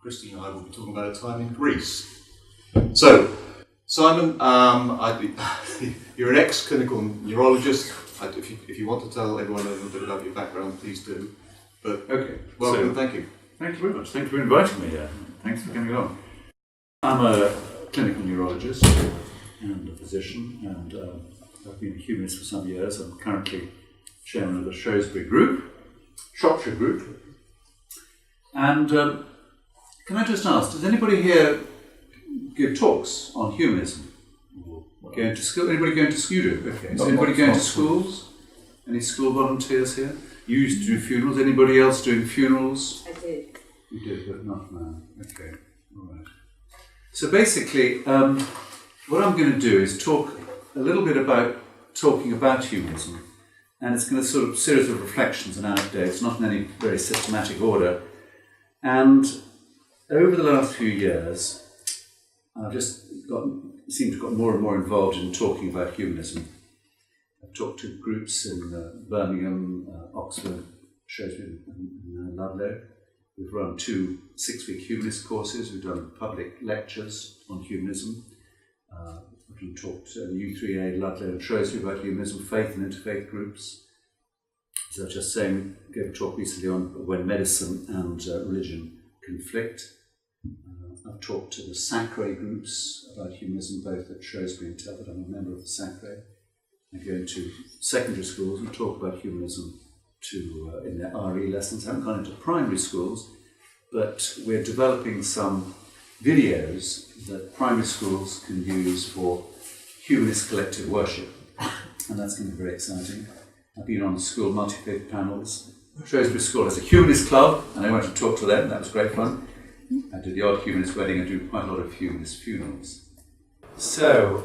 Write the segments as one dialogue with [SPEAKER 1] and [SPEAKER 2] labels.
[SPEAKER 1] Christy and I will be talking about a time in Greece. So, Simon, you're an ex-clinical neurologist. If you want to tell everyone a little bit about your background, please do. But
[SPEAKER 2] okay,
[SPEAKER 1] welcome, thank you.
[SPEAKER 2] Thank you very much. Thank you for inviting me here. Thanks for coming along. I'm a clinical neurologist and a physician, and I've been a humanist for some years. I'm currently chairman of the Shropshire Group. And can I just ask, does anybody here give talks on humanism? Going to school? Anybody going to school? Okay. Is anybody going to schools? Any school volunteers here? You used to do funerals. Anybody else doing funerals?
[SPEAKER 3] I did.
[SPEAKER 2] You did, but not now. Okay, all right. So basically, what I'm going to do is talk a little bit about talking about humanism, and it's going to sort of series of reflections and anecdotes, not in any very systematic order. And over the last few years, I've just seemed to have got more and more involved in talking about humanism. I've talked to groups in Birmingham, Oxford, Shrewsbury and Ludlow. We've run 2 6-week humanist courses. We've done public lectures on humanism. We've talked to U3A, Ludlow and Shrewsbury about humanism, faith and interfaith groups. As I was just saying, we gave a talk recently on when medicine and religion conflict. I've talked to the Sacre groups about humanism, both at Shrewsbury and Telford. I'm a member of the Sacre. I go into secondary schools and talk about humanism in their RE lessons. I haven't gone into primary schools, but we're developing some videos that primary schools can use for humanist collective worship, and that's going to be very exciting. I've been on school multi-faith panels. Shrewsbury School has a humanist club, and I went to talk to them. That was great fun. I did the odd humanist wedding. I do quite a lot of humanist funerals. So,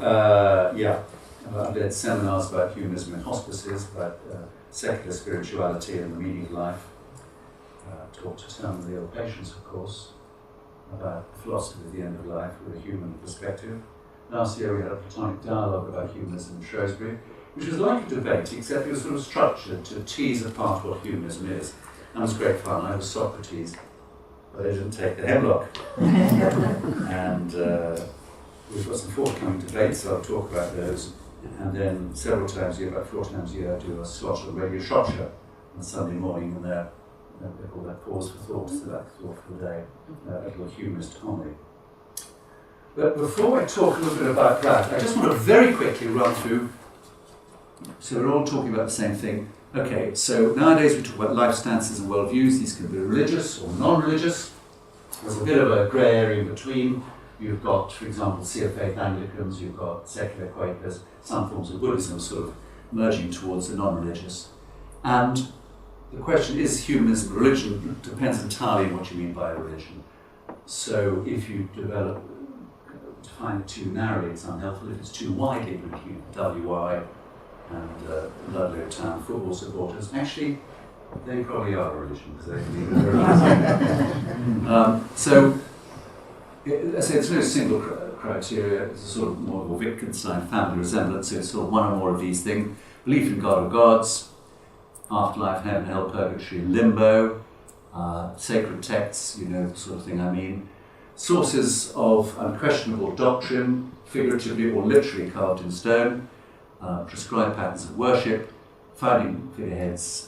[SPEAKER 2] I've led seminars about humanism in hospices, about secular spirituality and the meaning of life. Talked to terminally ill patients, of course, about the philosophy of the end of life with a human perspective. Last year we had a Platonic dialogue about humanism in Shrewsbury, which was like a debate, except it was sort of structured to tease apart what humanism is. And it was great fun. I was Socrates, but I didn't take the hemlock. And we've got some forthcoming debates, so I'll talk about those. And then several times a year, about 4 times a year, I do a slot on Radio Shropshire on Sunday morning, and they call that Pause for Thought, so that's Thought for the Day, a little humanist comedy. But before I talk a little bit about that, I just want to very quickly run through, so we're all talking about the same thing. Okay, so nowadays we talk about life stances and worldviews. These can be religious or non-religious. There's a bit of a grey area in between. You've got, for example, Sea of Faith Anglicans, you've got secular Quakers, some forms of Buddhism sort of merging towards the non-religious. And the question is humanism religion? It depends entirely on what you mean by a religion. So if you define it too narrowly, it's unhelpful. If it's too widely, like WI and Ludlow Town football supporters, actually, they probably are a religion, because they believe in religion. So, I say there's no single criteria. It's a sort of more of a Wittgenstein family resemblance. So it's sort of one or more of these things: belief in God or gods, afterlife, heaven, hell, purgatory, limbo, sacred texts, the sort of thing I mean. Sources of unquestionable doctrine, figuratively or literally carved in stone, prescribed patterns of worship, founding figureheads,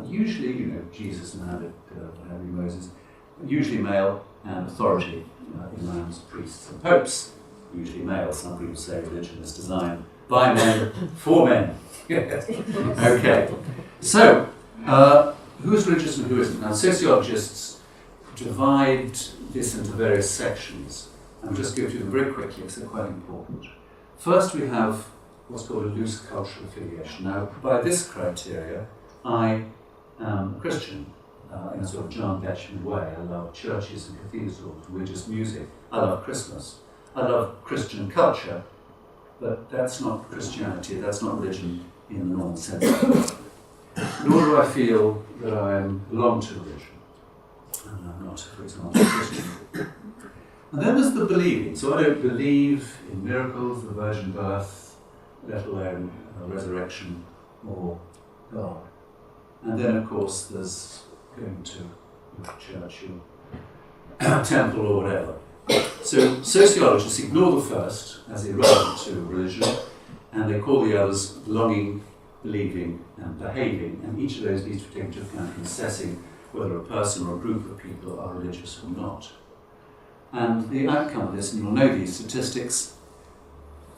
[SPEAKER 2] usually, Jesus and Henry Moses, usually male, and authority, imams, priests, and popes, usually male. Some people say religion is designed by men, for men. Okay, so who is religious and who isn't? Now, sociologists divide this into various sections. I'll just go through them very quickly because they're quite important. First, we have what's called a loose cultural affiliation. Now, by this criteria, I am Christian in a sort of John Betjeman way. I love churches and cathedrals, religious music. I love Christmas. I love Christian culture, but that's not Christianity, that's not religion in the normal sense. Nor do I feel that I belong to religion. And I'm not, for example, Christian. And then there's the believing. So I don't believe in miracles, the virgin birth, let alone resurrection or God. And then, of course, there's going to church, temple or whatever. So sociologists ignore the first as irrelevant to religion, and they call the others belonging, believing, and behaving, and each of those needs to be taken into account in assessing whether a person or a group of people are religious or not. And the outcome of this, and you'll know these statistics,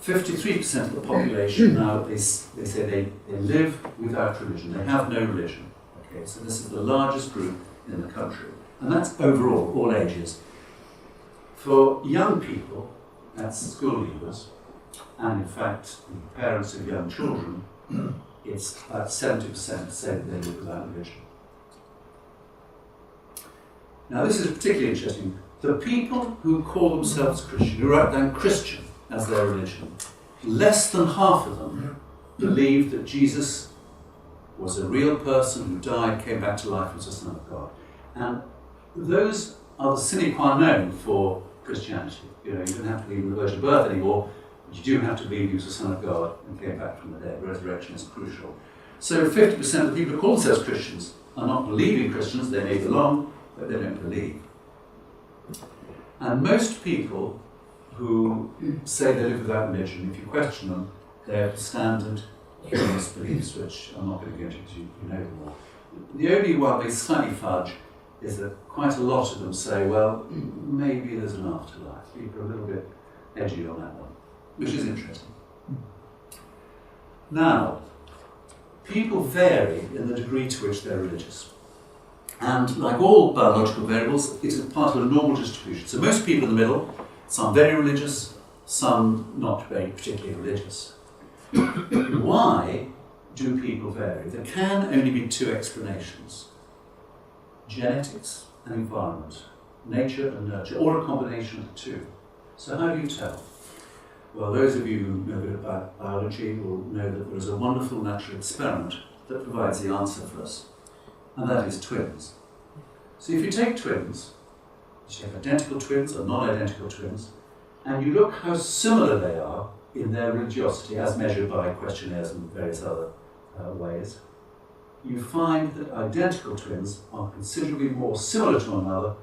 [SPEAKER 2] 53% of the population now, they say they live without religion, they have no religion. Okay, so this is the largest group in the country, and that's overall, all ages. For young people, that's school leavers, and in fact, the parents of young children, it's about 70% say that they live without religion. Now this is particularly interesting. The people who call themselves Christian, who write down Christian as their religion, less than half of them believe that Jesus was a real person who died, came back to life, was the Son of God. And those are the sine qua non for Christianity. You know, you don't have to believe in the virgin birth anymore, but you do have to believe he was the Son of God and came back from the dead. Resurrection is crucial. So 50% of the people who call themselves Christians are not believing Christians. They may belong, but they don't believe. And most people who say they live without religion, if you question them, they have standard humanist beliefs, which I'm not going to go into because you know them all. The only one they slightly fudge is that quite a lot of them say, well, maybe there's an afterlife. People are a little bit edgy on that one, which is interesting. Now, people vary in the degree to which they're religious. And like all biological variables, it is part of a normal distribution. So most people in the middle, some very religious, some not very particularly religious. Why do people vary? There can only be two explanations. Genetics and environment, nature and nurture, or a combination of the two. So how do you tell? Well, those of you who know a bit about biology will know that there is a wonderful natural experiment that provides the answer for us, and that is twins. So if you take twins, you take identical twins or non-identical twins, and you look how similar they are in their religiosity as measured by questionnaires and various other ways, you find that identical twins are considerably more similar to one another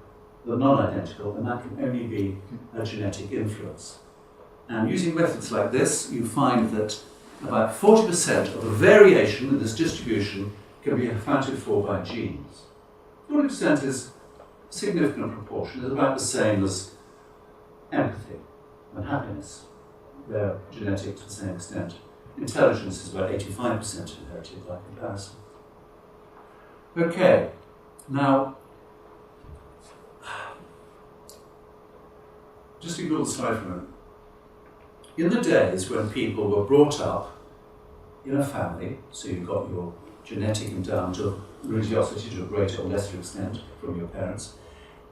[SPEAKER 2] than non-identical, and that can only be a genetic influence. And using methods like this, you find that about 40% of the variation in this distribution can be accounted for by genes. 40% is a significant proportion. It's about the same as empathy and happiness. They're genetic to the same extent. Intelligence is about 85% inherited by comparison. Okay, now, just ignore the slide for a moment. In the days when people were brought up in a family, so you got your genetic endowment of religiosity to a greater or lesser extent from your parents,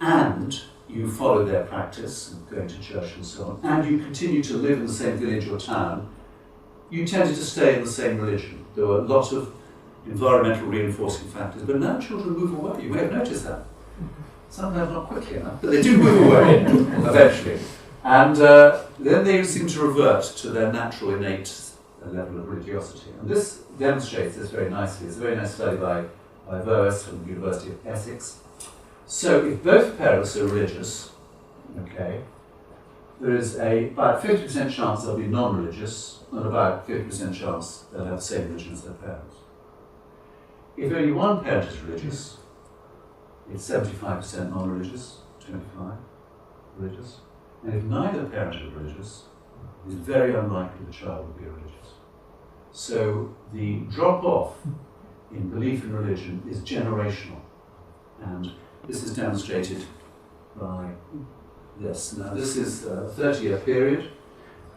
[SPEAKER 2] and you followed their practice, and going to church and so on, and you continued to live in the same village or town, you tended to stay in the same religion. There were a lot of environmental reinforcing factors, but now children move away. You may have noticed that. Sometimes not quickly enough, but they do move away eventually. And then they seem to revert to their natural innate level of religiosity. And this demonstrates this very nicely. It's a very nice study by Verus from the University of Essex. So if both parents are religious, okay, there is about 50% chance they'll be non-religious, and about 50% chance they'll have the same religion as their parents. If only one parent is religious, it's 75% non-religious, 25 religious. And if neither parent is religious, it's very unlikely the child will be religious. So the drop-off in belief in religion is generational. And this is demonstrated by this. Now this is a 30-year period.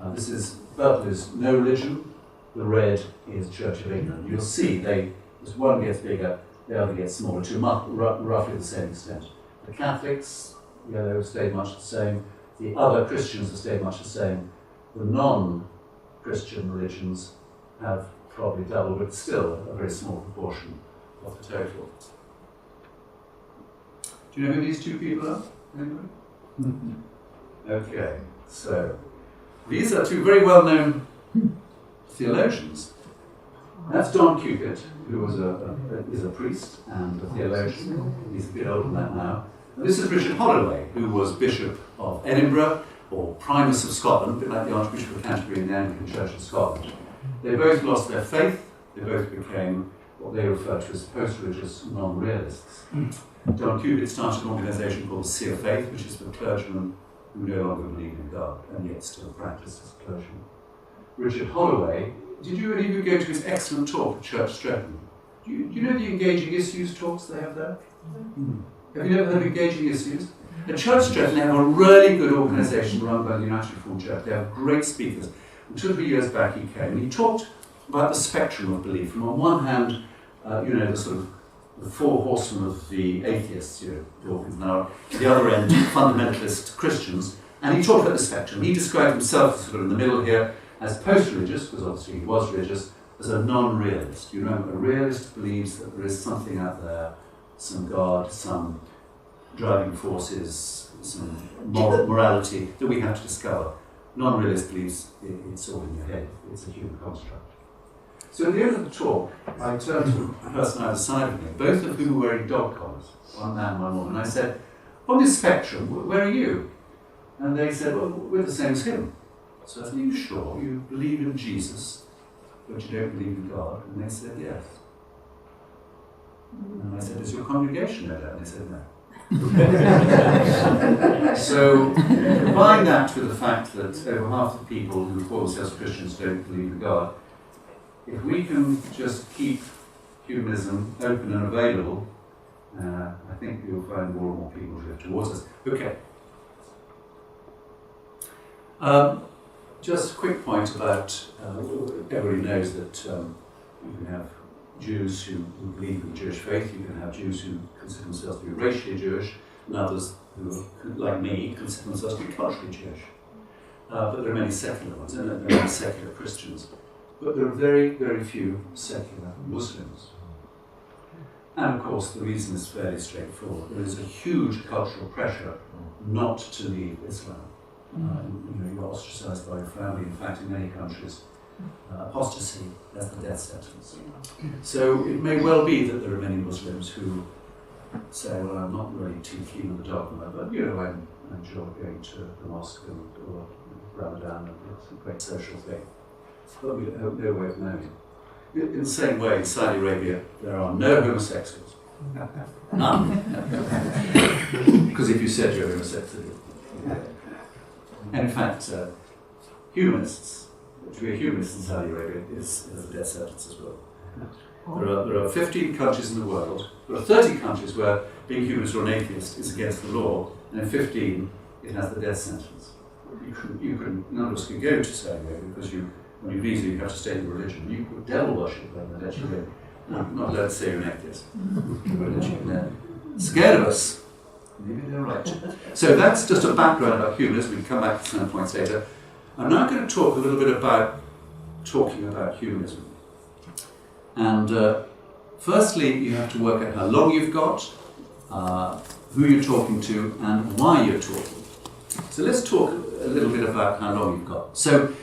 [SPEAKER 2] This is purple is no religion, the red is Church of England. You'll see as one gets bigger, the other gets smaller, to roughly the same extent. The Catholics, yellow, have stayed much the same. The other Christians have stayed much the same. The non-Christian religions have probably doubled, but still a very small proportion of the total. Do you know who these two people are? Anybody? Okay, so these are two very well-known theologians. That's Don Cupid, who was is a priest and a theologian. He's a bit older than that now. And this is Richard Holloway, who was Bishop of Edinburgh, or Primus of Scotland, a bit like the Archbishop of Canterbury in the Anglican Church of Scotland. They both lost their faith. They both became what they refer to as post-religious non-realists. John Cubitt started an organisation called the Sea of Faith, which is for clergymen who no longer believe in God and yet still practice as clergymen. Richard Holloway, did you any of you go to his excellent talk at Church Stretton? Do you know the Engaging Issues talks they have there? Have you ever heard of Engaging Issues? At Church Stretton, they have a really good organisation run by the United Reformed Church. They have great speakers. And 2 or 3 years back, he came and he talked about the spectrum of belief. From on one hand, the sort of the 4 horsemen of the atheists, Dawkins now, at the other end, fundamentalist Christians, and he talked about the spectrum. He described himself as sort of in the middle here as post-religious, because obviously he was religious, as a non-realist. You know, a realist believes that there is something out there, some God, some driving forces, some morality that we have to discover. Non-realist believes it's all in your head, it's a human construct. So at the end of the talk, I turned to a person either side of me, both of whom were wearing dog collars, one man, one woman, and I said, on this spectrum, where are you? And they said, well, we're the same as him. So I said, are you sure? You believe in Jesus, but you don't believe in God? And they said, yes. And I said, is your congregation know that? And they said, no. So combine that with the fact that over half the people who call themselves Christians don't believe in God. If we can just keep humanism open and available, I think you'll find more and more people drift towards us. Okay. Just a quick point about, everybody knows that you can have Jews who believe in the Jewish faith, you can have Jews who consider themselves to be racially Jewish, and others who, like me, consider themselves to be culturally Jewish. But there are many secular ones, and there are many secular Christians. But there are very, very few secular Muslims. And of course, the reason is fairly straightforward. There is a huge cultural pressure not to leave Islam. You're ostracized by your family. In fact, in many countries, apostasy, that's the death sentence. So it may well be that there are many Muslims who say, well, I'm not really too keen on the dogma, but I enjoy going to the mosque or Ramadan, and it's a great social thing. But we have no way of knowing. In the same way, in Saudi Arabia, there are no homosexuals. None. Because if you said you're homosexual, and in fact, humanists, to be a humanist in Saudi Arabia is a death sentence as well. There are 15 countries in the world, there are 30 countries where being humanist or an atheist is against the law, and in 15 it has the death sentence. None of us can go to Saudi Arabia because when you visa you have to state your religion. You could devil worship rather than let you go. Not allowed to say you're an atheist. Scared of us. Maybe they're right. So that's just a background about humanism. We can come back to some points later. I'm now going to talk a little bit about talking about humanism. And firstly, you have to work out how long you've got, who you're talking to, and why you're talking. So let's talk a little bit about how long you've got. So,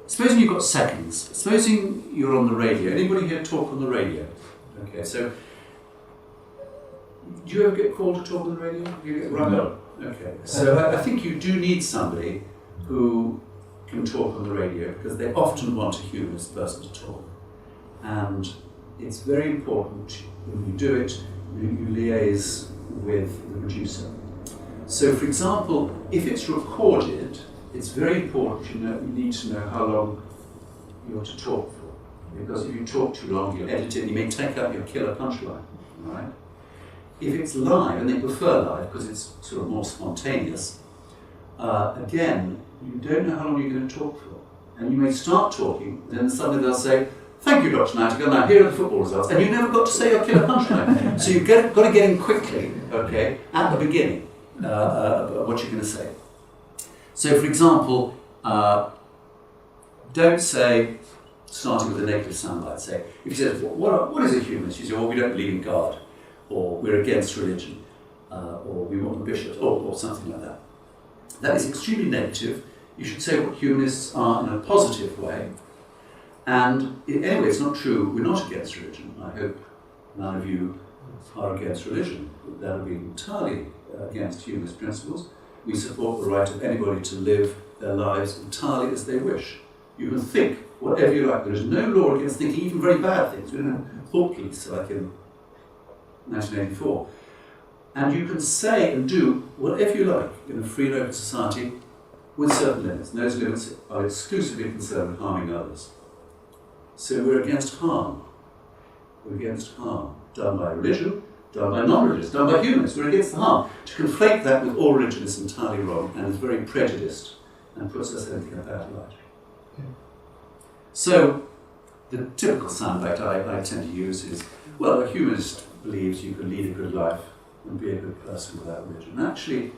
[SPEAKER 2] supposing you've got seconds. Supposing you're on the radio. Anybody here talk on the radio? Okay, so do you ever get called to talk on the radio? Do you get rung up? Okay, so I think you do need somebody who can talk on the radio because they often want a humanist person to talk. And it's very important when you do it, you liaise with the producer. So, for example, if it's recorded, it's very important you need to know how long you're to talk for. Because if you talk too long, you'll edit it, you may take out your killer punchline. Right? If it's live, and they prefer live because it's sort of more spontaneous, again, you don't know how long you're going to talk for. And you may start talking, then suddenly they'll say, thank you, Dr. Nightingale, now here are the football results. And you never got to say your killer punchline. So you've got to get in quickly, okay, at the beginning, what you're going to say. So, for example, don't say, starting with a negative soundbite, say, if you say, what is a humanist? You say, well, we don't believe in God, or we're against religion, or we want the bishops, or something like that. That is extremely negative. You should say what humanists are in a positive way. And anyway, it's not true, we're not against religion. I hope none of you are against religion. That would be entirely against humanist principles. We support the right of anybody to live their lives entirely as they wish. You can think whatever you like. There is no law against thinking even very bad things. We don't have thought police like in 1984. And you can say and do whatever you like in a free and open society with certain limits. And those limits are exclusively concerned with harming others. So we're against harm. We're against harm done by religion, done by non-religious, done by humanists. We're against the harm. To conflate that with all religion is entirely wrong and is very prejudiced and puts us in a bad light. So the typical soundbite I tend to use is, well, a humanist believes you can lead a good life and be a good person without religion. And actually,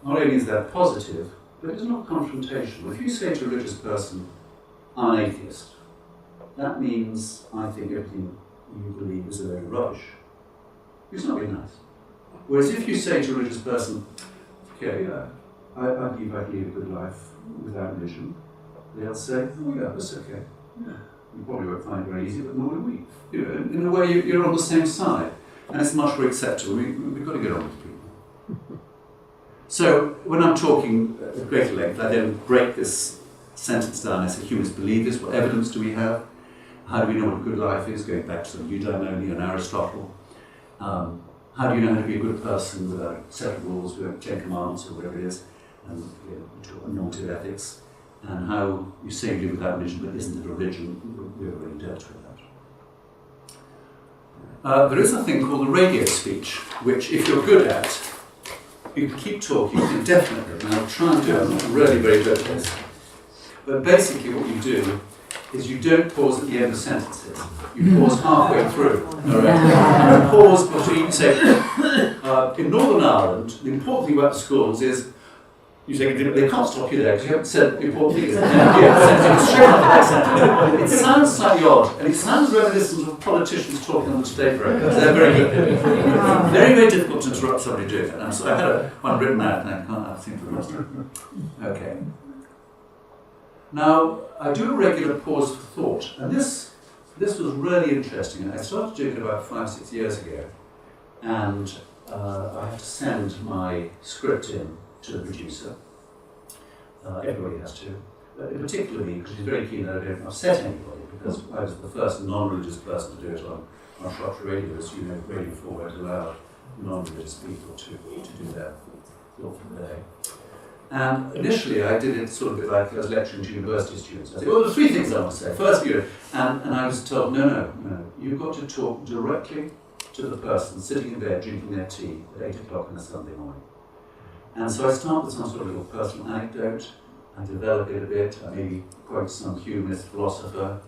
[SPEAKER 2] not only is that positive, but it's not confrontational. If you say to a religious person, I'm an atheist, that means I think everything you believe is a load of rubbish. It's not very nice. Whereas if you say to a religious person, okay, I believe I can lead a good life without religion, they'll say, oh yeah, that's okay. Yeah. You probably won't find it very easy, but nor do we. You know, in a way, you're on the same side. And it's much more acceptable. We've got to get on with people. So when I'm talking at greater length, I then break this sentence down. I say, humanists believe this. What evidence do we have? How do we know what a good life is? Going back to eudaimonia and Aristotle. How do you know how to be a good person without a set of rules, without 10 commandments or whatever it is? And we talk about normative ethics. And how you say you live without religion, but isn't it a religion? We've already dealt with that. There is a thing called the radio speech, which if you're good at, you can keep talking indefinitely. And I'll try and do it. I'm not really very good at this. But basically what you do is you don't pause at the end of sentences. You pause halfway through. All right? And you pause between, say, in Northern Ireland, the important thing about the schools is you say, they can't stop you there because you haven't said the important thing. It sounds slightly odd, and it sounds reminiscent of politicians talking on the stage programs. They're very good. Very, very difficult to interrupt somebody doing it. And so I had one written out, and I seem to have lost it. Okay. Now, I do a regular pause for thought, and this was really interesting. I started doing it about 5-6 years ago, and I have to send my script in to the producer. Everybody has to. Particularly because he's very keen that I don't upset anybody, because I was the first non-religious person to do it on Shropshire Radio. As you know, Radio 4 won't allow non-religious people to do their thought for the day. And initially I did it sort of a bit like I was lecturing to university students. I said, well, there are 3 things I want to say. First, and I was told, no, you've got to talk directly to the person sitting in bed drinking their tea at 8 o'clock on a Sunday morning. And so I start with some sort of little personal anecdote, I develop it a bit, I maybe quote some humanist philosopher,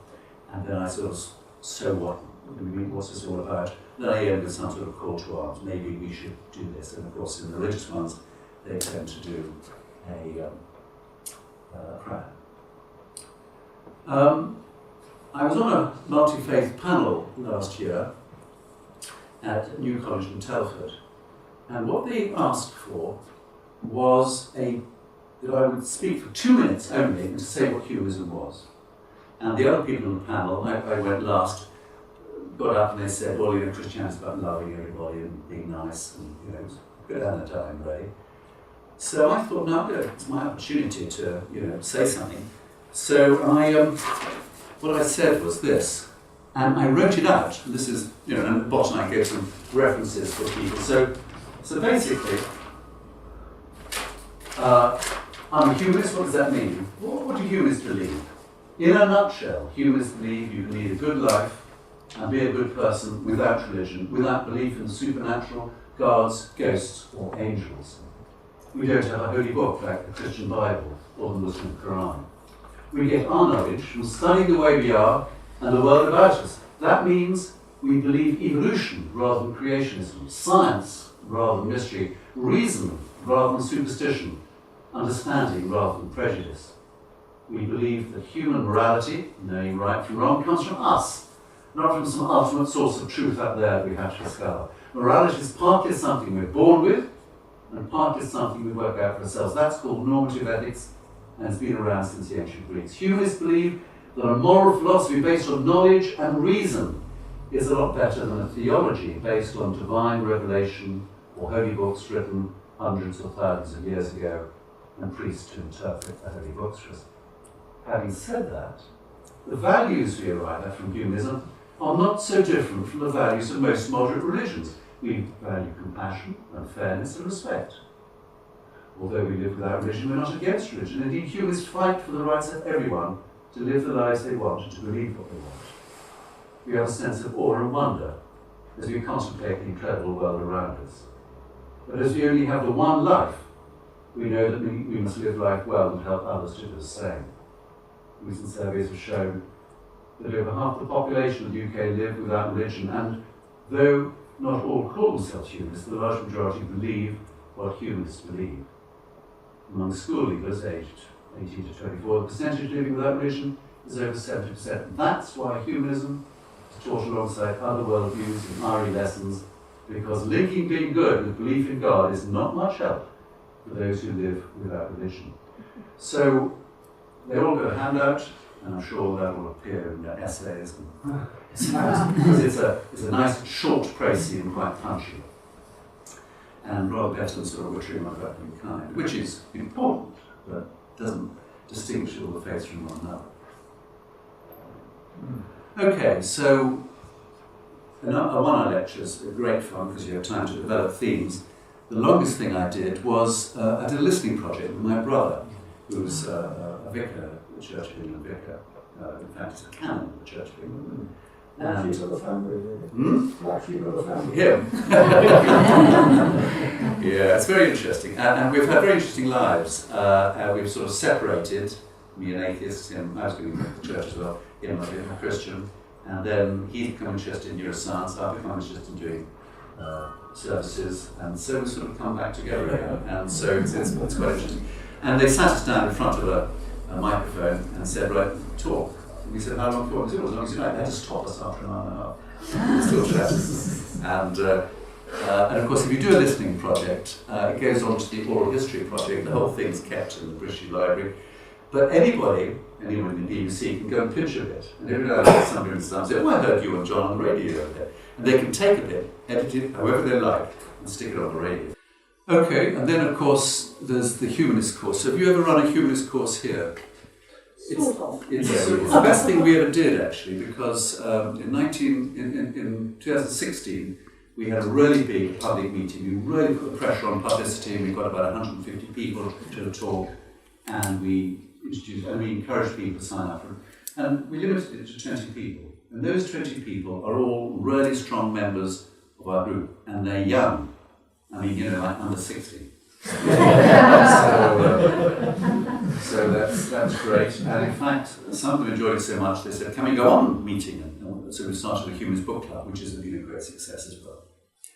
[SPEAKER 2] and then I sort of, so what? What's this all about? Then I end with some sort of call to arms, maybe we should do this. And of course in the religious ones, they tend to do a prayer. I was on a multi-faith panel last year at New College in Telford, and what they asked for was that I would speak for 2 minutes only and to say what humanism was. And the other people on the panel, I went last, got up and they said, well, Christianity's about loving everybody and being nice, and it's a bit down the time, really. So I thought, no, it's my opportunity to, say something. So what I said was this, and I wrote it out. This is, and at the bottom I gave some references for people. So basically, I'm a humanist. What does that mean? What do humanists believe? In a nutshell, humanists believe you can lead a good life and be a good person without religion, without belief in the supernatural, gods, ghosts, or angels. We don't have a holy book like the Christian Bible or the Muslim Quran. We get our knowledge from studying the way we are and the world about us. That means we believe evolution rather than creationism, science rather than mystery, reason rather than superstition, understanding rather than prejudice. We believe that human morality, knowing right from wrong, comes from us, not from some ultimate source of truth out there that we have to discover. Morality is partly something we're born with, and partly something we work out for ourselves. That's called normative ethics, and it's been around since the ancient Greeks. Humanists believe that a moral philosophy based on knowledge and reason is a lot better than a theology based on divine revelation or holy books written hundreds or thousands of years ago, and priests to interpret the holy books for us. Having said that, the values we arrive at from humanism are not so different from the values of most moderate religions. We value compassion and fairness and respect. Although we live without religion, we're not against religion. Indeed, humanists fight for the rights of everyone to live the lives they want and to believe what they want. We have a sense of awe and wonder as we contemplate the incredible world around us. But as we only have the one life, we know that we must live life well and help others to do the same. Recent surveys have shown that over half the population of the UK live without religion, and though not all call themselves humanists, the large majority believe what humanists believe. Among school leavers aged 18 to 24, the percentage living without religion is over 70%. That's why humanism is taught alongside other worldviews in RE lessons, because linking being good with belief in God is not much help for those who live without religion. So they all got a handout, and I'm sure that will appear in their essays. Because it's a nice, short, précis, and quite punchy. And rather better than sort of wittering like that being kind, which is important, but doesn't distinguish all the faiths from one another. Okay, so one of our lectures are great fun because you have time to develop themes. The longest thing I did was I did a listening project with my brother, who's a vicar, the Church of England vicar. In fact, he's a canon of the Church of England.
[SPEAKER 3] Actually, you've got a family, really. Actually, you've got a family.
[SPEAKER 2] Him. Yeah, it's very interesting. And we've had very interesting lives. We've sort of separated, me an atheist, him, I was going to the church as well, him a Christian. And then he's become interested in neuroscience, I've become interested in doing services. And so we sort of come back together again. And so it's quite interesting. And they sat us down in front of a microphone and said, right, talk. And we said, how long for? He said, as long as you like. They had to stop us after an hour and a half. Still chatting. And of course, if you do a listening project, it goes on to the oral history project. The whole thing's kept in the British Library. But anyone in the BBC can go and pinch a bit. And every now and then somebody will say, oh, I heard you and John on the radio the other day. And they can take a bit, edit it however they like, and stick it on the radio. Okay, and then of course, there's the Humanist course. So have you ever run a Humanist course here? It's the best thing we ever did, actually, because in 2016, we had a really big public meeting. We really put the pressure on publicity, and we got about 150 people to the talk, and we encouraged people to sign up for it. And we limited it to 20 people. And those 20 people are all really strong members of our group, and they're young. I mean, like under 60. So that's great. And in fact, some of them enjoyed it so much, they said, can we go on meeting? And so we started a Humanist book club, which has been a great success as well.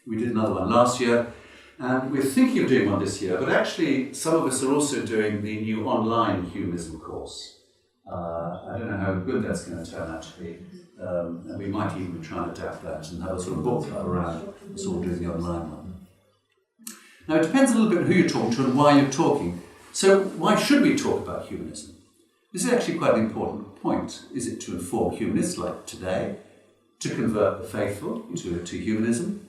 [SPEAKER 2] We did another one last year, and we're thinking of doing one this year, but actually some of us are also doing the new online Humanism course. I don't know how good that's going to turn out to be. And we might even try and adapt that and have a sort of book club around us all doing the online one. Now, it depends a little bit who you're talking to and why you're talking. So, why should we talk about humanism? This is actually quite an important point. Is it to inform humanists like today, to convert the faithful to humanism,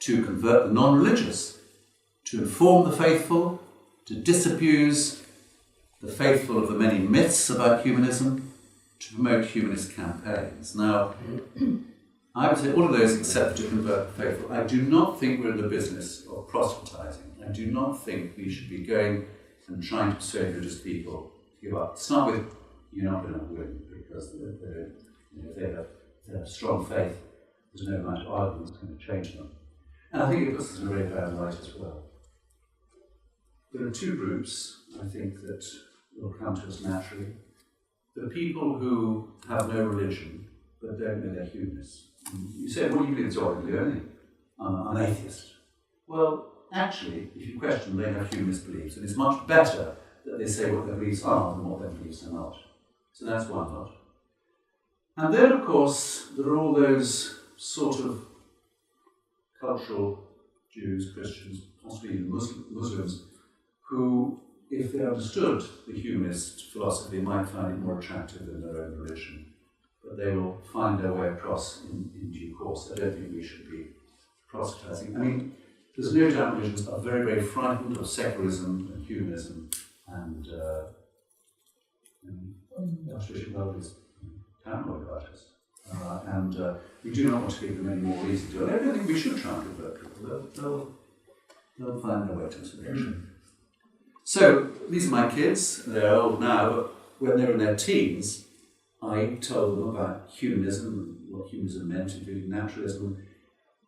[SPEAKER 2] to convert the non-religious, to inform the faithful, to disabuse the faithful of the many myths about humanism, to promote humanist campaigns? Now, I would say all of those except to convert the faithful. I do not think we're in the business of proselytizing. I do not think we should be going and trying to persuade religious people to give up. To start with, you're not going to win because if they have strong faith, there's no amount of argument that's going to change them. And I think it puts us in a very bad light as well. There are two groups, I think, that will come to us naturally. The people who have no religion, but don't know they're humanists. You say, what do you mean, John? I'm an atheist. Well, actually, if you question them, they have humanist beliefs, and it's much better that they say what their beliefs are than what their beliefs are not. So that's one lot. And then, of course, there are all those sort of cultural Jews, Christians, possibly even Muslims, who, if they understood the humanist philosophy, might find it more attractive than their own religion. But they will find their way across in due course. I don't think we should be proselytizing. I mean, there's no doubt religions are very, very frightened of secularism and humanism and Archbishop Wells is paranoid about us. And we do not want to give them any more reason to. I don't think we should try and convert people. They'll find their way to us eventually. So, these are my kids. They're old now, but when they were in their teens, I told them about humanism, what humanism meant, including naturalism.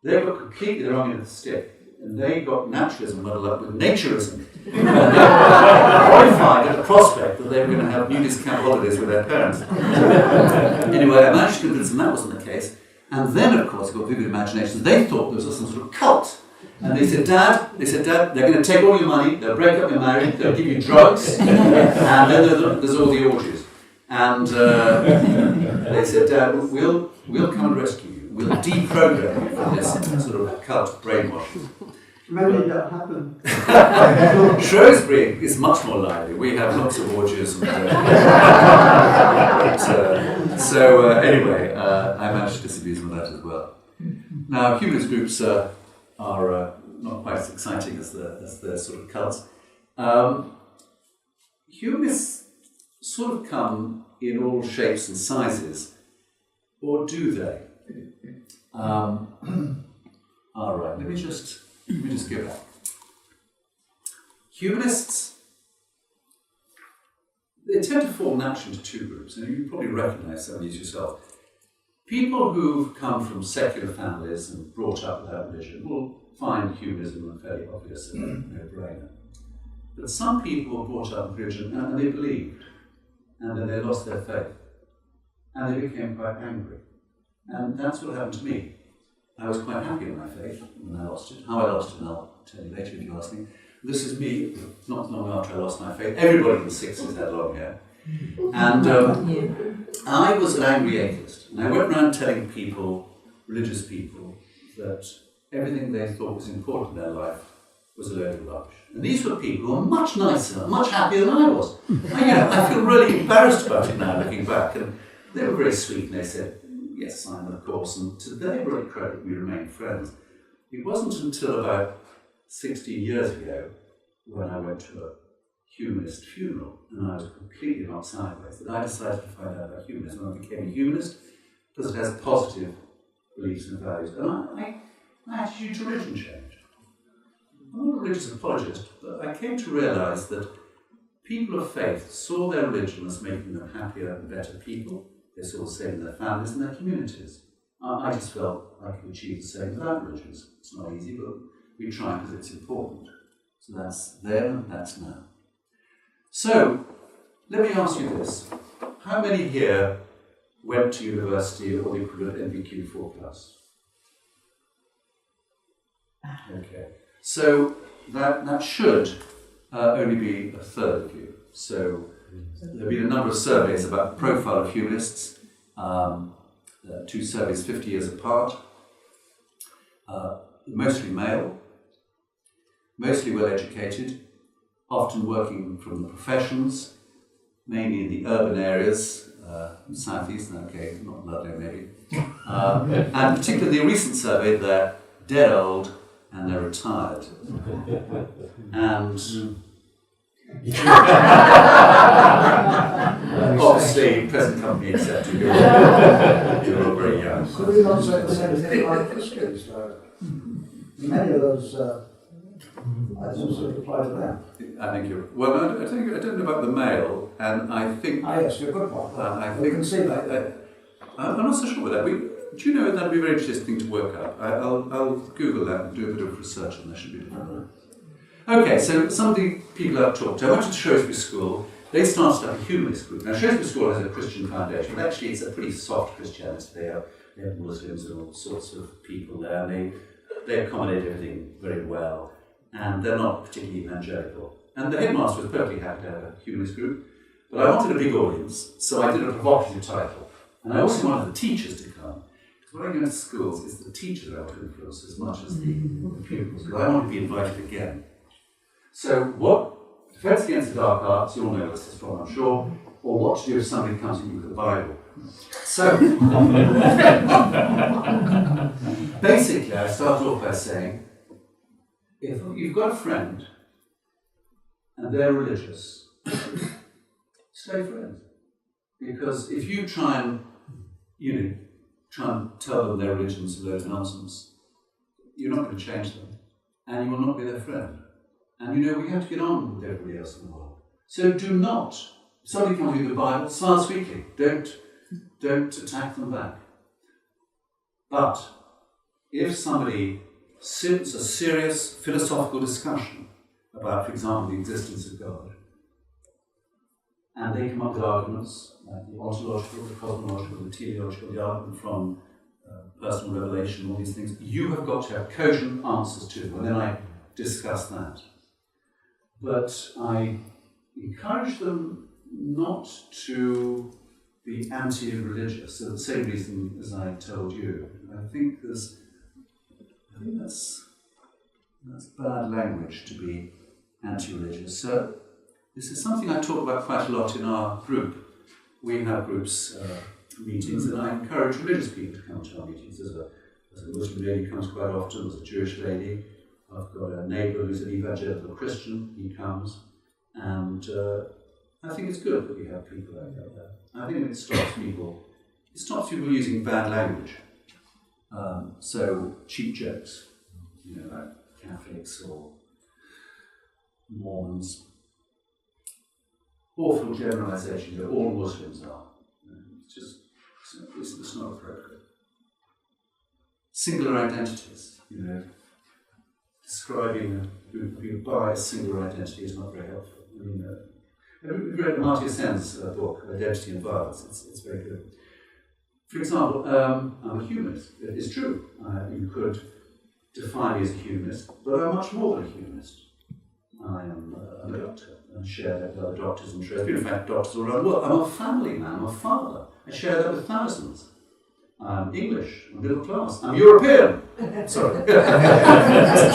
[SPEAKER 2] They were completely the wrong end of the stick, and they got naturalism muddled up with naturism. And they were horrified at the prospect that they were going to have nudist camp holidays with their parents. Anyway, I managed to convince them that wasn't the case. And then, of course, got vivid imaginations. They thought there was some sort of cult. And they said, Dad, they're going to take all your money, they'll break up your marriage, they'll give you drugs, and then there's all the orgies. And they said, Dad, we'll come and rescue you. We'll deprogram you from this sort of cult brainwashing.
[SPEAKER 3] When did that happen?
[SPEAKER 2] Shrewsbury is much more lively. We have lots of orgies. And, anyway, I managed to disabuse them of that as well. Now, humanist groups are not quite as exciting as the sort of cults. Humanists sort of come in all shapes and sizes, or do they? All right, let me just go back. Humanists, they tend to fall naturally into two groups, and you probably recognise some of these yourself. People who've come from secular families and brought up without religion will find humanism a fairly obvious and no-brainer. But some people were brought up with religion and they believed, and then they lost their faith, and they became quite angry. And that's what happened to me. I was quite happy in my faith when I lost it. How I lost it, I'll tell you later if you ask me. This is me, not long after I lost my faith. Everybody in the 60s had long hair. And I was an angry atheist. And I went around telling people, religious people, that everything they thought was important in their life was a load of rubbish. And these were people who were much nicer, much happier than I was. I feel really embarrassed about it now, looking back. And they were very sweet, and they said, yes, Simon, of course. And to their great credit, we remained friends. It wasn't until about 16 years ago, when I went to a humanist funeral, and I was completely knocked sideways, that I decided to find out about humanism. And I became a humanist because it has positive beliefs and values. And my attitude to religion changed. I'm not a religious apologist, but I came to realise that people of faith saw their religion as making them happier and better people. They saw the same in their families and their communities. I just felt I could achieve the same without religions. It's not easy, but we try because it's important. So that's there and that's now. So, let me ask you this. How many here went to university or the equivalent NVQ 4+? Okay. So, that should only be a third of you. So, there have been a number of surveys about the profile of humanists, two surveys 50 years apart, mostly male, mostly well educated, often working from the professions, mainly in the urban areas, southeast, okay, not Ludlow maybe, and particularly the recent survey, they're dead old and they're retired. And obviously, present company except you're all very young.
[SPEAKER 3] Could we not say the same thing like this case? Many of those items would apply to them.
[SPEAKER 2] I think you're. Well, I don't know about the male, and I think.
[SPEAKER 3] Yes, you're a good one.
[SPEAKER 2] I
[SPEAKER 3] We
[SPEAKER 2] think.
[SPEAKER 3] can see that.
[SPEAKER 2] I'm not so sure with that. Do you know that'd be a very interesting to work up? I'll Google that and do a bit of research, and there should be different. Okay, so some of the people I've talked to, I went to Shrewsbury School. They started up a humanist group. Now, Shrewsbury School has a Christian foundation, but actually it's a pretty soft Christianity. They have Muslims and all sorts of people there, and they accommodate everything very well, and they're not particularly evangelical. And the headmaster was perfectly happy to have a humanist group, but I wanted a big audience, so I did a provocative title. And I also wanted the teachers to come. Because when I go into schools, it's the teachers I want to influence as much as the pupils, because I want to be invited again. So what Defence Against the Dark Arts, you all know this is from, I'm sure, or what to do if somebody comes to you with the Bible. So, basically I started off by saying, if you've got a friend and they're religious, stay friends. Because if you try and tell them their religion's a load of nonsense, you're not going to change them, and you will not be their friend. And we have to get on with everybody else in the world. So do not, if somebody comes with the Bible, smile sweetly. Don't attack them back. But if somebody sits a serious philosophical discussion about, for example, the existence of God, and they come up with arguments like the ontological, the cosmological, the teleological, the argument from personal revelation, all these things, you have got to have cogent answers to them, and then I discuss that. But I encourage them not to be anti-religious, for the same reason as I told you. I think that's bad language to be anti-religious. So this is something I talk about quite a lot in our group. We have groups, meetings, and I encourage religious people to come to our meetings. There's a Muslim lady who comes quite often, there's a Jewish lady. I've got a neighbour who's an evangelical Christian, he comes. And I think it's good that we have people like that. I think it stops people using bad language. So cheap jokes, like Catholics or Mormons. Awful generalisations that all Muslims are. It's not appropriate. Singular identities, describing who by a singular identity is not very helpful. We've read Marty Sen's book, Identity and Violence. It's very good. For example, I'm a humanist. It's true. You could define me as a humanist, but I'm much more than a humanist. I am a doctor. I share that with other doctors and tradespeople. In fact, doctors all around the world. I'm a family man. I'm a father. I share that with thousands. I'm English. I'm middle class. I'm European. Sorry.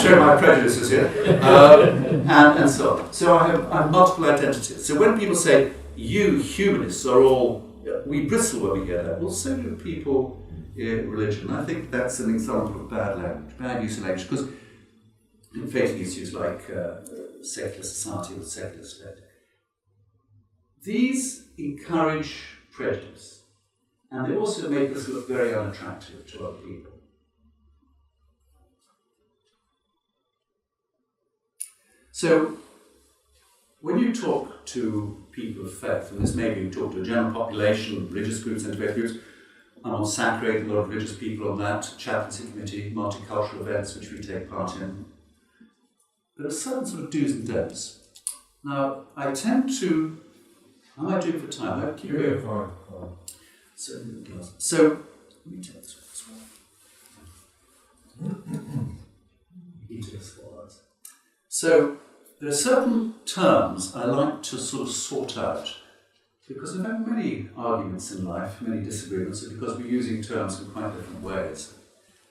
[SPEAKER 2] Showing my prejudices here. And so on. So I have multiple identities. So when people say, you humanists are all, we bristle when we hear that. Well, so do people in religion. I think that's an example of bad language, bad use of language. Because in faith issues like secular society or secular state, these encourage prejudice, and they also make us look very unattractive to other people. So, when you talk to people of faith, and this maybe you talk to a general population, religious groups, interfaith groups, I'm on Sacrate, a lot of religious people on that, chaplaincy committee, multicultural events which we take part in. There are certain sort of do's and don'ts. Now, I tend to, how am I doing for time? I keep going. Fine. So, let me take this one. So, there are certain terms I like to sort of sort out, because I've had many arguments in life, many disagreements, because we're using terms in quite different ways.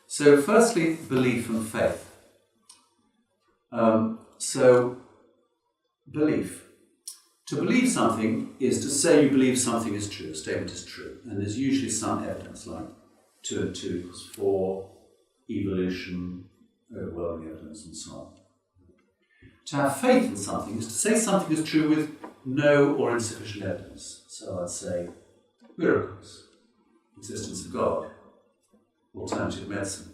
[SPEAKER 2] So, firstly, belief and faith. Belief. To believe something is to say you believe something is true, a statement is true, and there's usually some evidence, like 2 and 2 equals 4, evolution, overwhelming evidence, and so on. To have faith in something is to say something is true with no or insufficient evidence. So I'd say miracles, existence of God, alternative medicine.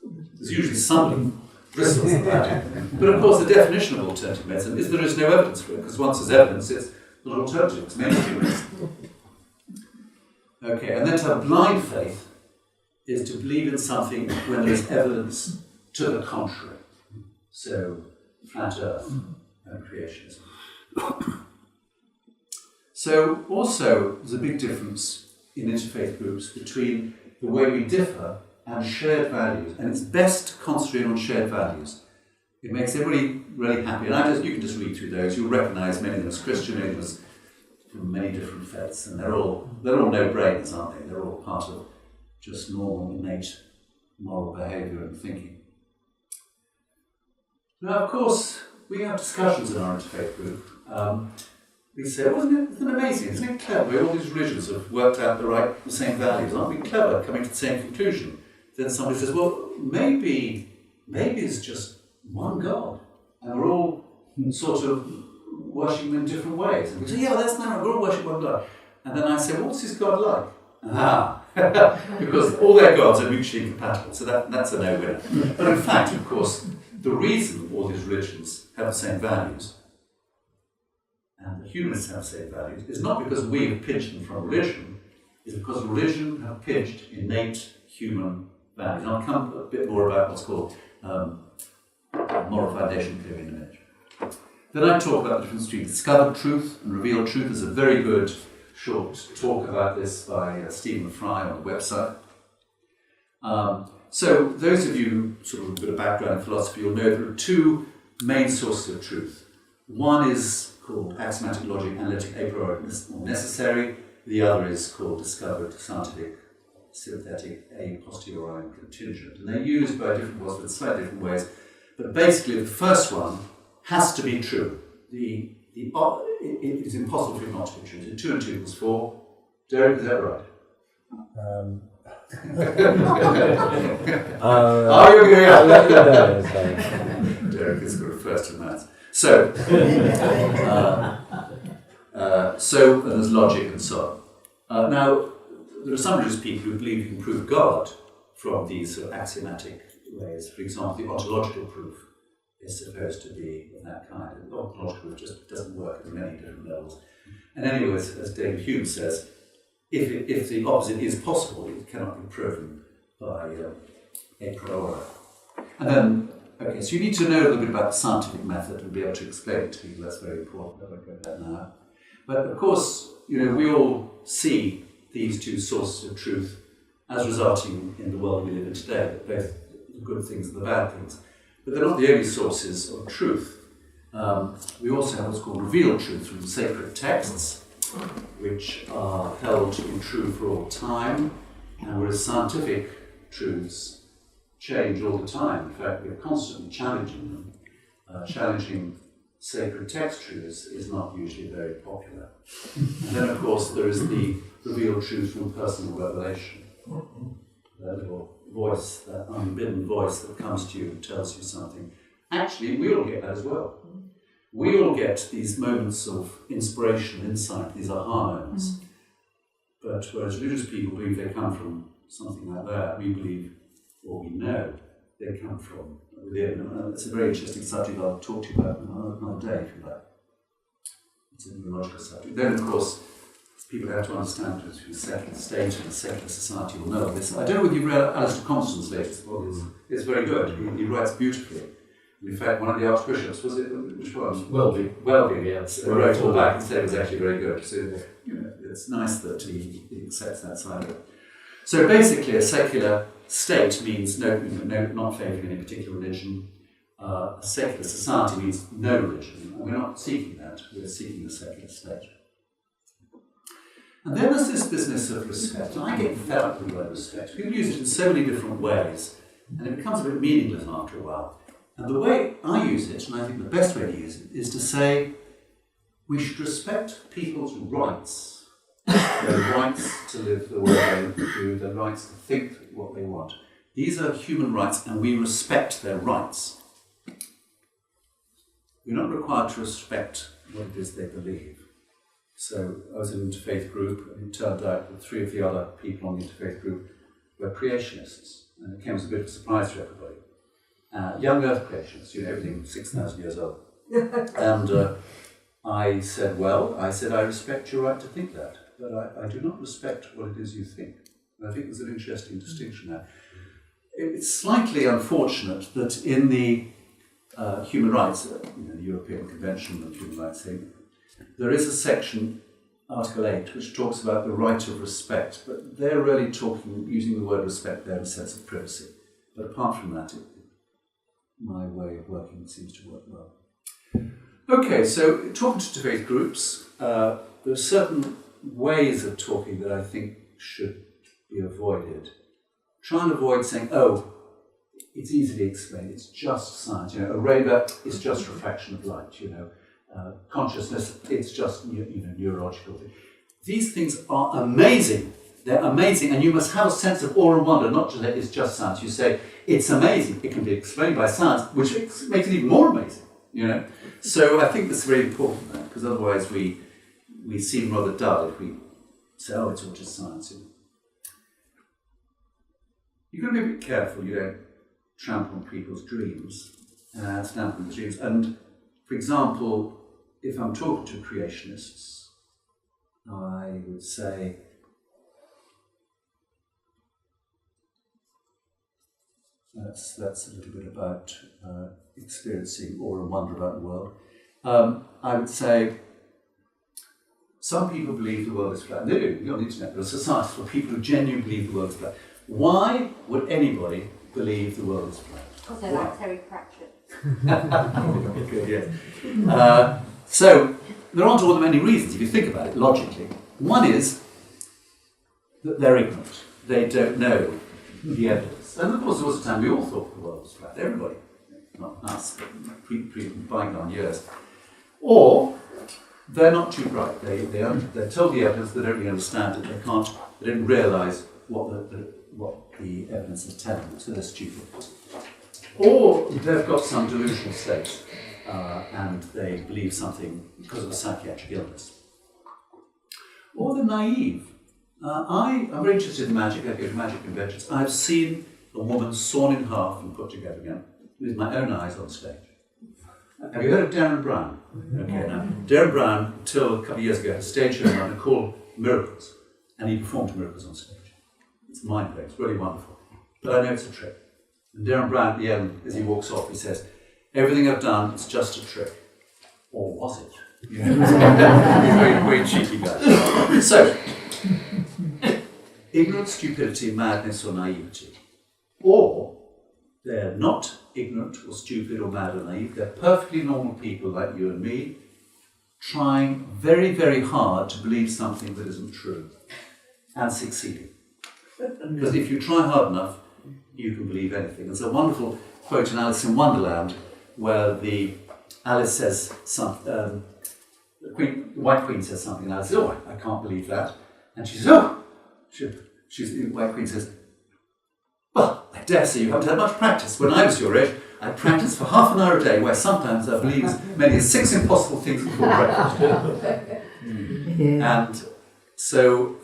[SPEAKER 2] There's usually somebody bristles at that. But of course the definition of alternative medicine is there is no evidence for it, because once there's evidence it's not alternative, it's mainstream medicine. Okay, and then to have blind faith is to believe in something when there's evidence to the contrary. So, flat earth and creationism. So, also, there's a big difference in interfaith groups between the way we differ and shared values, and it's best to concentrate on shared values. It makes everybody really happy, and you can just read through those. You'll recognise many of them as Christian, many of them as from many different faiths, and they're all no-brainers, aren't they? They're all part of just normal, innate moral behaviour and thinking. Now, of course, we have discussions in our interfaith group. We say, well, isn't it amazing? Isn't it clever? All these religions have worked out the same values. Aren't we clever, coming to the same conclusion? Then somebody says, well, maybe it's just one God. And we're all sort of worshipping in different ways. And we say, yeah, that's not right, we're all worshipping one God. And then I say, well, what's this God like? Because all their gods are mutually incompatible, so that's a no-winner. But in fact, of course, the reason all these religions have the same values, and the humanists have the same values, is not because we have pinched them from religion, it's because religion have pinched innate human values. And I'll come a bit more about what's called moral foundation theory in a minute. Then I talk about the difference between discovered truth and revealed truth. There's a very good short talk about this by Stephen Fry on the website. So those of you sort of with a bit of background in philosophy, you'll know there are two main sources of truth. One is called axiomatic logic, analytic, a priori, or necessary. The other is called discovered, scientific, synthetic, a posteriori, and contingent. And they're used by different philosophers in slightly different ways. But basically, the first one has to be true. It is impossible for it not to be true. 2 and 2 equals 4. Derek, is that right? Are you going out? Derek is good at first in maths. So, and there's logic and so on. Now, there are some religious people who believe you can prove God from these sort of axiomatic ways. For example, the ontological proof is supposed to be of that kind. And the ontological proof just doesn't work at many different levels. And anyways, as David Hume says, if the opposite is possible, it cannot be proven by a priori. And then, okay, so you need to know a little bit about the scientific method and be able to explain it to people. That's very important. I won't go into that now. But of course, we all see these two sources of truth as resulting in the world we live in today, both the good things and the bad things. But they're not the only sources of truth. We also have what's called revealed truth from sacred texts, which are held to be true for all time, and whereas scientific truths change all the time. In fact, we're constantly challenging them. Challenging sacred text truths is not usually very popular. And then, of course, there is the revealed truth from personal revelation. That little voice, that unbidden voice that comes to you and tells you something. Actually, we all get that as well. We all get these moments of inspiration, insight, these aha moments. But whereas religious people believe they come from something like that, we believe, or we know, they come from within. It's a very interesting subject I'll talk to you about another day, if you like. It's a neurological subject. Then, of course, people have to understand that between a secular state and a secular society will know this. I don't know whether you've read Alistair Constance's latest book. It's very good. He writes beautifully. In fact, one of the archbishops, was it, which one? Welby, yes. Wrote all back and said it was actually very good. So, it's nice that he accepts that side of it. So basically, a secular state means not favouring any particular religion. A secular society means no religion. And we're not seeking that. We're seeking a secular state. And then there's this business of respect. And I get fed up with the word respect. People use it in so many different ways, and it becomes a bit meaningless after a while. And the way I use it, and I think the best way to use it, is to say we should respect people's rights. Their rights to live the way they do, their rights to think what they want. These are human rights, and we respect their rights. We're not required to respect what it is they believe. So I was in an interfaith group, and it turned out that 3 of the other people on the interfaith group were creationists, and it came as a bit of a surprise to everybody. Young Earth creationists, everything 6,000 years old. And I said, I respect your right to think that, but I do not respect what it is you think. And I think there's an interesting distinction there. It's slightly unfortunate that in the human rights, the European Convention on Human Rights thing, there is a section, Article 8, which talks about the right of respect, but they're really using the word respect there in a sense of privacy. But apart from that, my way of working seems to work well. Okay, so talking to debate groups, there are certain ways of talking that I think should be avoided. Try and avoid saying, it's easily explained, it's just science. A rainbow is just refraction of light, consciousness, it's just neurological. These things are amazing, They're amazing, and you must have a sense of awe and wonder, not just that it's just science. You say, it's amazing, it can be explained by science, which makes it even more amazing, you know. So I think that's very important, because otherwise we seem rather dull if we say, oh, it's all just science. You know. You've got to be a bit careful you don't trample on people's dreams, stamp on the dreams. And, for example, if I'm talking to creationists, I would say, that's a little bit about experiencing awe and wonder about the world. I would say some people believe the world is flat. They do, on the internet. There's a society for people who genuinely believe the world is flat. Why would anybody believe the world is flat?
[SPEAKER 4] Because they like Terry Pratchett.
[SPEAKER 2] Good, yes. So there aren't all that many reasons if you think about it logically. One is that they're ignorant. They don't know the evidence. And of course there was a time we all thought the world was flat. Everybody. Not us, but bygone years. Or they're not too bright. They're told the evidence, they don't really understand it, they don't realise what the evidence is telling them, so they're stupid. Or they've got some delusional state and they believe something because of a psychiatric illness. Or they're naive. I'm very interested in magic. I go to magic conventions. I've seen a woman sawn in half and put together again with my own eyes on stage. Have you heard of Darren Brown? Okay, now, Darren Brown, until a couple of years ago, had a stage show in London called Miracles, and he performed miracles on stage. It's mind-blowing, it's really wonderful. But I know it's a trick. And Darren Brown, at the end, as he walks off, he says, everything I've done is just a trick. Or was it? You know, he's a very, very cheeky guy. So, ignorance, stupidity, madness, or naivety. Or they're not ignorant or stupid or mad or naive. They're perfectly normal people like you and me, trying very, very hard to believe something that isn't true and succeeding. Because if you try hard enough, you can believe anything. There's a wonderful quote in Alice in Wonderland where Alice says something, the White Queen says something, and Alice says, oh, I can't believe that. And she says, oh, the White Queen says, well, I dare say you haven't had much practice. When I was your age, I practiced for half an hour a day, where sometimes I believed as many as 6 impossible things before breakfast. And so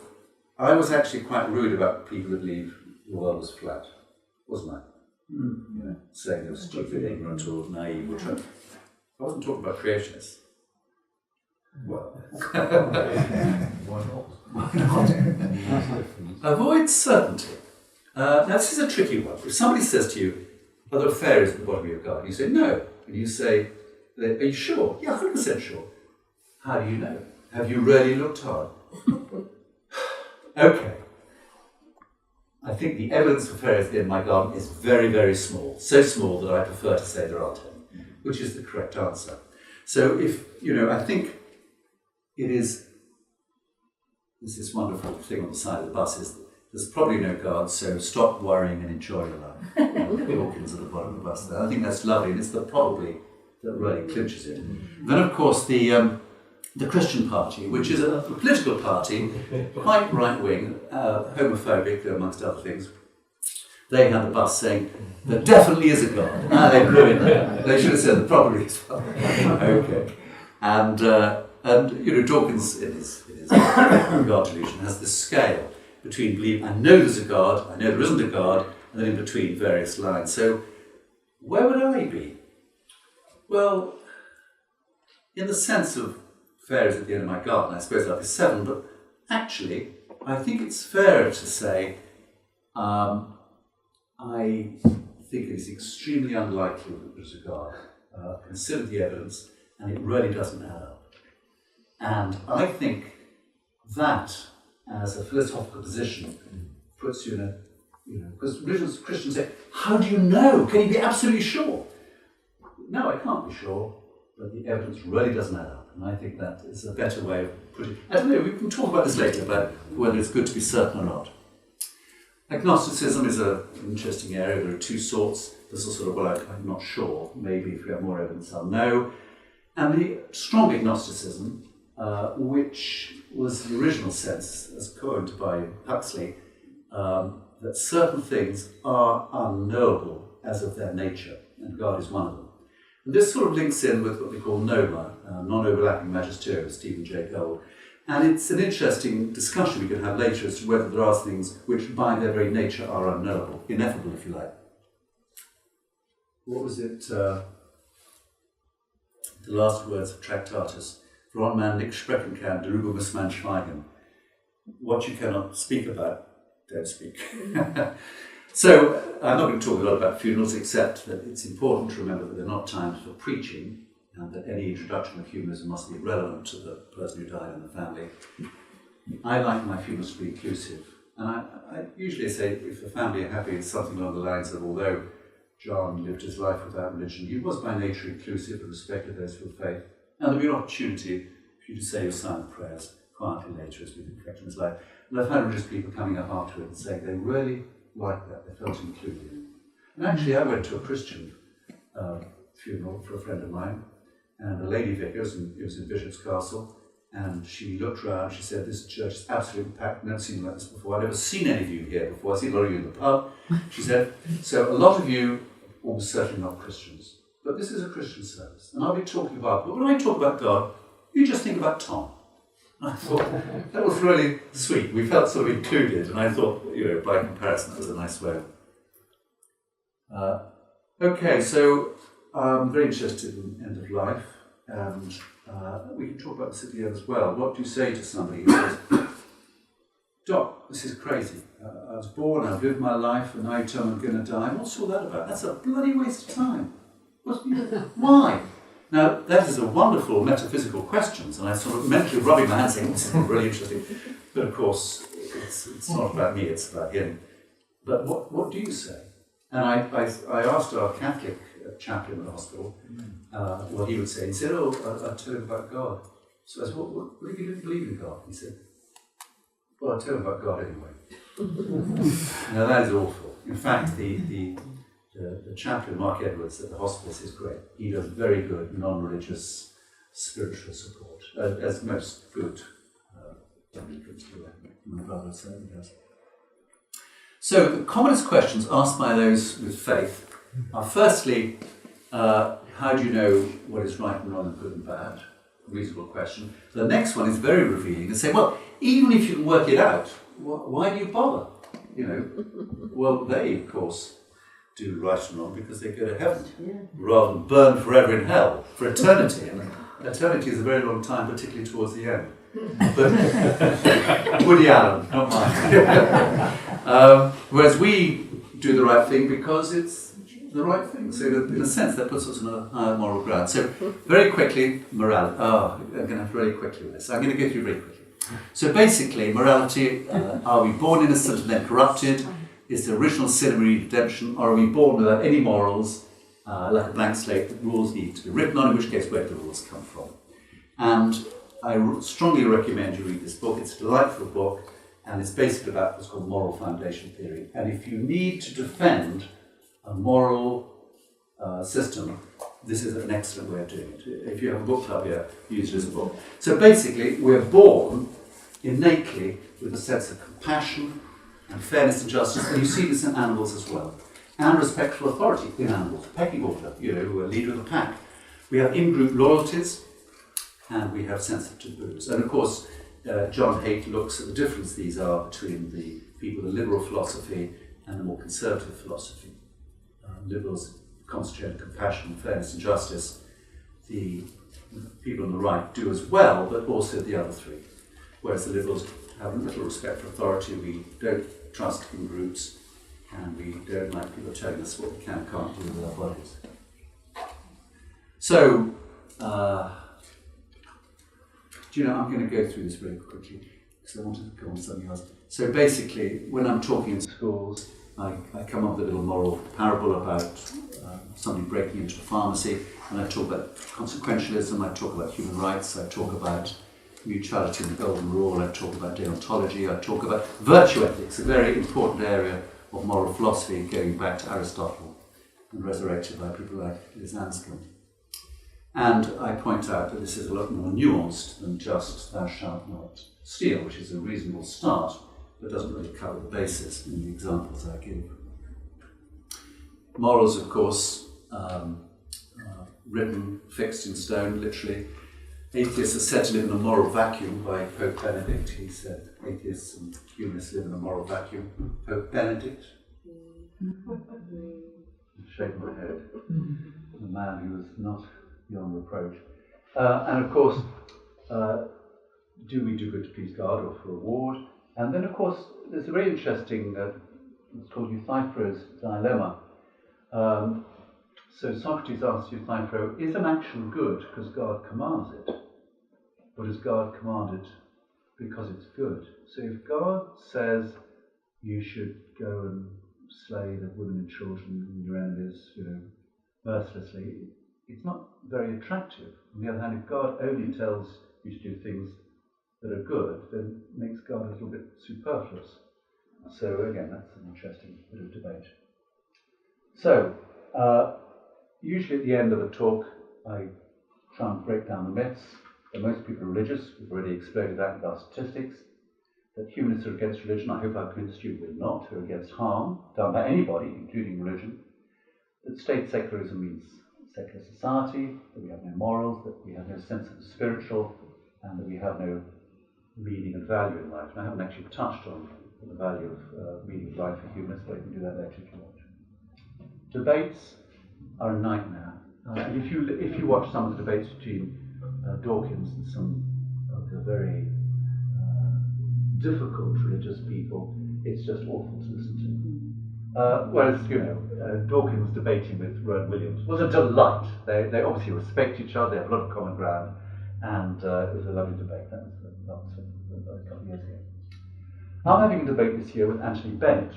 [SPEAKER 2] I was actually quite rude about people who believe the world was flat, wasn't I? You know, saying they were stupid, ignorant, or naive, or true. I wasn't talking about creationists. Well, why not? Avoid certainty. This is a tricky one. If somebody says to you, are there fairies at the bottom of your garden? You say, no. And you say, are you sure? Yeah, 100% sure. How do you know? Have you really looked hard? Okay. I think the evidence for fairies in my garden is very, very small. So small that I prefer to say there aren't any, which is the correct answer. So I think there's this wonderful thing on the side of the bus is there's probably no guards, so stop worrying and enjoy your life. Hawkins at the bottom of the bus there. I think that's lovely, and it's the probably that really clinches it. Then, of course, the Christian Party, which is a political party, quite right-wing, homophobic, amongst other things. They had the bus saying, there definitely is a God. They blew in there. They should have said there probably is one. Okay. And Dawkins, in his God delusion, has this scale between believing, I know there's a God, I know there isn't a God, and then in between various lines. So, where would I be? Well, in the sense of fairies at the end of my garden, I suppose I'd be 7, but actually, I think it's fairer to say I think it is extremely unlikely that there's a God. Consider the evidence, and it really doesn't add up. And I think that, as a philosophical position, puts you in a, because Christians say, how do you know? Can you be absolutely sure? No, I can't be sure, but the evidence really doesn't add up. And I think that is a better way of putting it. I don't know, we can talk about this later, about whether it's good to be certain or not. Agnosticism is an interesting area. There are 2 sorts. There's a sort of, I'm not sure. Maybe if we have more evidence, I'll know. And the strong agnosticism which was the original sense, as coined by Huxley, that certain things are unknowable as of their nature, and God is one of them. And this sort of links in with what we call NOMA, non-overlapping magisterium, Stephen Jay Gould. And it's an interesting discussion we can have later as to whether there are things which by their very nature are unknowable, ineffable if you like. What was it? The last words of Tractatus. Von man nicht sprechen kann, darüber muss man schweigen. What you cannot speak about, don't speak. So, I'm not going to talk a lot about funerals, except that it's important to remember that they're not times for preaching, and that any introduction of humanism must be relevant to the person who died and the family. I like my funerals to be inclusive, and I usually say if the family are happy, it's something along the lines of, although John lived his life without religion, he was by nature inclusive and respected those who have faith, and there'll be an opportunity for you to say your silent prayers quietly later as we reflect on his life. And I've had religious people coming up afterward and saying they really liked that, they felt included. And actually I went to a Christian funeral for a friend of mine, and a lady vicar, it was in Bishop's Castle, and she looked around, she said, this church is absolutely packed, I've never seen like this before, I've never seen any of you here before, I've seen a lot of you in the pub. She said, so a lot of you almost certainly not Christians, but this is a Christian service, and I'll be talking about, but when I talk about God, you just think about Tom. I thought, that was really sweet. We felt sort of included, and I thought, by comparison, that was a nice way. Okay, so I'm very interested in end of life, and we can talk about this at the end as well. What do you say to somebody who says, Doc, this is crazy. I was born, I've lived my life, and now you tell me I'm going to die. What's all that about? That's a bloody waste of time. Why? Now, that is a wonderful metaphysical question, and I'm sort of mentally rubbing my hands saying, this is really interesting. But of course, it's not about me, it's about him. But what do you say? And I asked our Catholic chaplain at the hospital what he would say. He said, I'll tell him about God. So I said, what if you didn't believe in God? He said, well, I'll tell him about God anyway. Now, that is awful. In fact, the chaplain, Mark Edwards, at the hospice is great. He does very good non-religious spiritual support, as most good Dominicans do. My brother certainly does. So the commonest questions asked by those with faith are firstly, how do you know what is right and wrong and good and bad? A reasonable question. The next one is very revealing and say, well, even if you can work it out, why do you bother? Well, they, of course, do right and wrong because they go to heaven rather than burn forever in hell for eternity. And eternity is a very long time, particularly towards the end. But Woody Allen, not mine. Whereas we do the right thing because it's the right thing. So in a sense, that puts us on a higher moral ground. So very quickly, morality. I'm going to have really quickly with this. I'm going to go through very quickly. So basically, morality, are we born innocent and then corrupted? Is the original sin and redemption, or are we born without any morals, like a blank slate that rules need to be written on, in which case where do the rules come from? And I strongly recommend you read this book. It's a delightful book, and it's basically about what's called moral foundation theory. And if you need to defend a moral system, this is an excellent way of doing it. If you have a book club here, use it as a book. So basically, we're born innately with a sense of compassion, and fairness and justice, and you see this in animals as well. And respect for authority in animals, pecking order, a leader of the pack. We have in-group loyalties, and we have sense of taboos. And of course, John Haidt looks at the difference these are between the people of the liberal philosophy and the more conservative philosophy. Liberals concentrate on compassion, fairness and justice. The people on the right do as well, but also the other three. Whereas the liberals have little respect for authority, we don't trust in groups, and we don't like people telling us what we can and can't do with our bodies. So, I'm going to go through this very quickly, because I wanted to go on to something else. So basically, when I'm talking in schools, I come up with a little moral parable about somebody breaking into a pharmacy, and I talk about consequentialism, I talk about human rights, I talk about mutuality and the golden rule, I talk about deontology, I talk about virtue ethics, a very important area of moral philosophy going back to Aristotle and resurrected by people like Liz Anscombe. And I point out that this is a lot more nuanced than just thou shalt not steal, which is a reasonable start, but doesn't really cover the basis in the examples I give. Morals, of course, written, fixed in stone, literally. Atheists are said to live in a moral vacuum by Pope Benedict. He said atheists and humanists live in a moral vacuum. Pope Benedict? Shake my head. A man who was not beyond reproach. And of course, do we do good to please God or for reward? And then, of course, there's a very interesting, it's called Euthyphro's dilemma. So Socrates asks Euthyphro, is an action good because God commands it? Or does God command it because it's good? So if God says you should go and slay the women and children and your enemies, mercilessly, it's not very attractive. On the other hand, if God only tells you to do things that are good, then it makes God a little bit superfluous. So again, that's an interesting bit of debate. So, usually at the end of a talk, I try and break down the myths. That most people are religious. We've already exploded that with our statistics. That humanists are against religion. I hope I've convinced you we're not. We're against harm done by anybody, including religion. That state secularism means secular society, that we have no morals, that we have no sense of the spiritual, and that we have no meaning and value in life. And I haven't actually touched on the value of meaning of life for humanists, but I can do that later if you want. Debates are a nightmare. And if you watch some of the debates between Dawkins and some of the very difficult religious people, it's just awful to listen to. Whereas, Dawkins debating with Rowan Williams was a delight. They obviously respect each other, they have a lot of common ground, and it was a lovely debate. That was a couple of years ago. I'm having a debate this year with Anthony Bennett,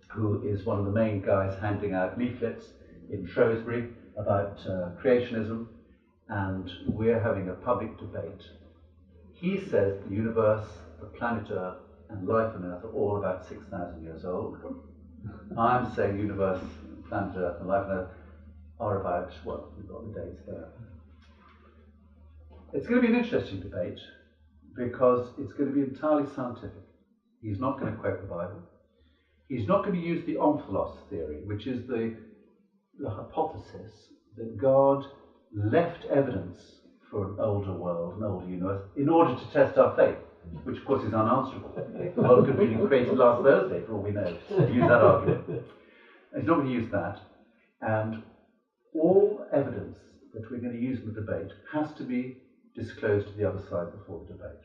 [SPEAKER 2] who is one of the main guys handing out leaflets in Shrewsbury about creationism, and we're having a public debate. He says the universe, the planet Earth, and life on Earth are all about 6,000 years old. I'm saying universe, planet Earth, and life on Earth are about, well, we've got the dates there. It's going to be an interesting debate because it's going to be entirely scientific. He's not going to quote the Bible. He's not going to use the omphalos theory, which is the hypothesis that God left evidence for an older world, an older universe, in order to test our faith, which of course is unanswerable. The world could have been created last Thursday, for all we know, to use that argument. And he's not going to use that. And all evidence that we're going to use in the debate has to be disclosed to the other side before the debate.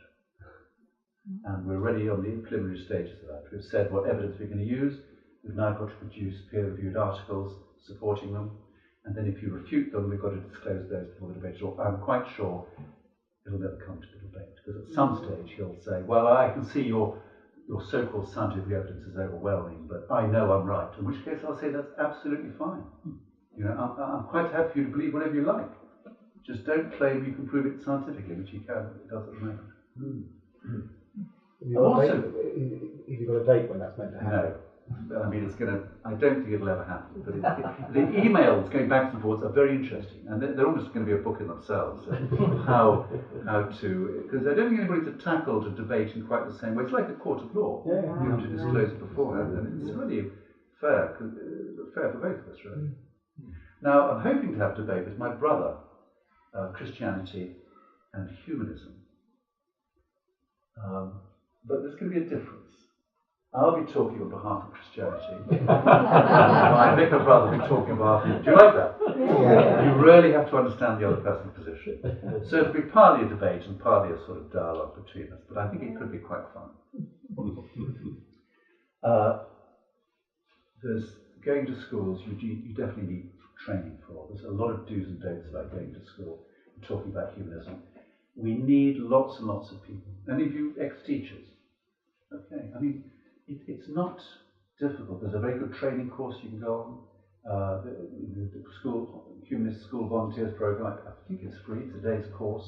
[SPEAKER 2] And we're already on the preliminary stages of that. We've said what evidence we're going to use. We've now got to produce peer-reviewed articles supporting them. And then if you refute them, we've got to disclose those before the debate. So I'm quite sure it'll never come to the debate. Because at some stage he'll say, well, I can see your so-called scientific evidence is overwhelming, but I know I'm right. In which case I'll say that's absolutely fine. I'm quite happy for you to believe whatever you like. Just don't claim you can prove it scientifically, which you can. It does at the moment.
[SPEAKER 5] Have you got a date when that's meant to happen?
[SPEAKER 2] No. I mean, I don't think it'll ever happen. But the emails going back and forwards are very interesting, and they're almost going to be a book in themselves. How to, because I don't think anybody's tackled a debate in quite the same way. It's like a court of law.
[SPEAKER 5] Yeah.
[SPEAKER 2] You have to disclose it beforehand, and it's really fair for both of us, really. Now, I'm hoping to have a debate with my brother, Christianity and Humanism. But there's going to be a difference. I'll be talking on behalf of Christianity, and my vicar brother will be talking on behalf of. Do you like that?
[SPEAKER 5] Yeah.
[SPEAKER 2] You really have to understand the other person's position. So it'll be partly a debate and partly a sort of dialogue between us, but I think it could be quite fun. There's going to schools, you definitely need training for. There's a lot of do's and don'ts about going to school and talking about humanism. We need lots and lots of people. And if you ex-teachers, okay, I mean, it's not difficult. There's a very good training course you can go on. The school, Humanist School Volunteers Program, I think it's free, it's a day's course,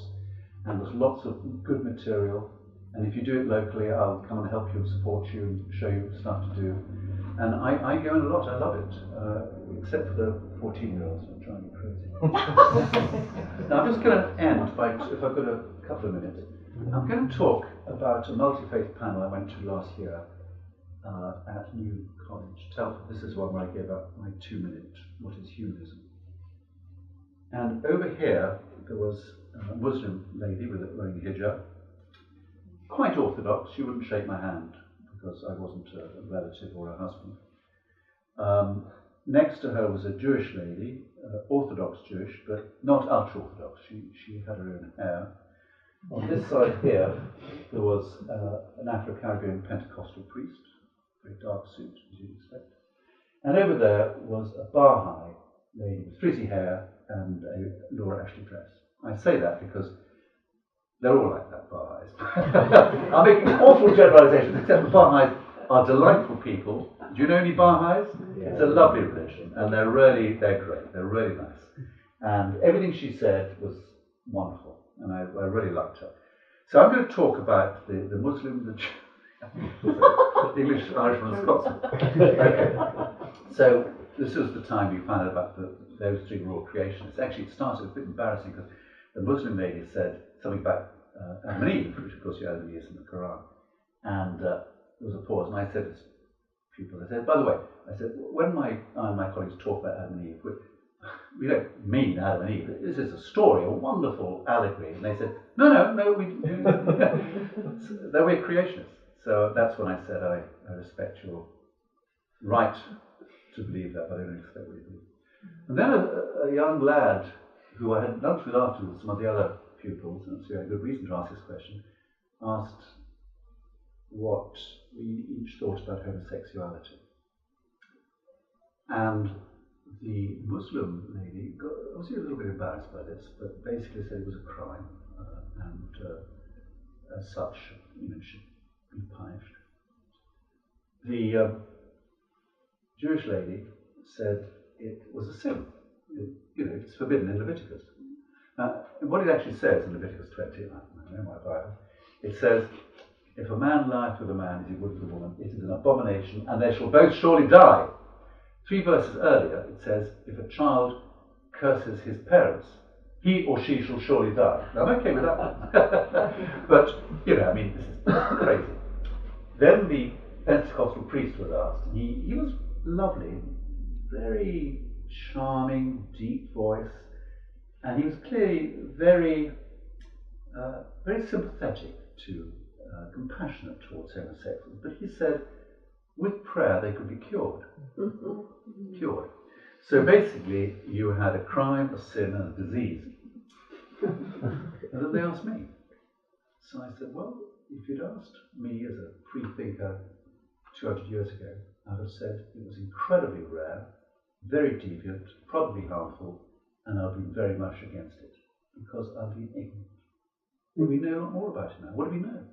[SPEAKER 2] and there's lots of good material. And if you do it locally, I'll come and help you and support you and show you stuff to do. And I go in a lot, I love it, except for the 14-year-olds who drive me crazy. Now I'm just going to end, if I've got a couple of minutes, I'm going to talk about a multi-faith panel I went to last year at New College, Telford. This is one where I gave up my 2-minute, what is humanism? And over here, there was a Muslim lady wearing a hijab, quite orthodox. She wouldn't shake my hand because I wasn't a relative or a husband. Next to her was a Jewish lady, Orthodox Jewish, but not ultra-Orthodox. She had her own hair. On this side here, there was an Afro-Caribbean Pentecostal priest, very dark suit, as you'd expect. And over there was a Baha'i lady with frizzy hair and a Laura Ashley dress. I say that because they're all like that, Baha'is. I'm making awful generalisations, except the Baha'is are delightful people. Do you know any Baha'is? Yeah. It's a lovely religion, and they're great, they're really nice. And everything she said was wonderful, and I really liked her. So I'm going to talk about the Muslim, the English, Irishman, and Scotsman. Okay. So this was the time we found out about those three raw creationists. Actually, it started a bit embarrassing because the Muslim lady said something about Adam and Eve, which of course Adam and Eve is in the Quran. And there was a pause, and I said to people, I said, by the way, I said, when I and my colleagues talk about Adam and Eve, we don't mean Adam and Eve. This is a story, a wonderful allegory. And they said, no, we're creationists. So that's when I said, I respect your right to believe that, but I don't expect what you believe. And then a young lad who I had lunch with afterwards, some of the other pupils, and so we had a good reason to ask this question, asked what we each thought about homosexuality. And the Muslim lady got obviously a little bit embarrassed by this, but basically said it was a crime, and as such, should be punished. The Jewish lady said it was a sin. It's forbidden in Leviticus. What it actually says in Leviticus 20, I know my Bible, it says, if a man lieth with a man as he would with a woman, it is an abomination, and they shall both surely die. 3 verses earlier, it says, if a child curses his parents, he or she shall surely die. Now, I'm okay with that one. But, this is crazy. Then the Pentecostal priest was asked, and he was lovely, very charming, deep voice, and he was clearly very sympathetic to, compassionate towards homosexuals. But he said, with prayer they could be cured. Cured. So basically, you had a crime, a sin, and a disease. And then they asked me. So I said, well, if you'd asked me as a free thinker 200 years ago, I'd have said it was incredibly rare, very deviant, probably harmful, and I've been very much against it because I've been ignorant. Well, we know a lot more about it now. What do we know?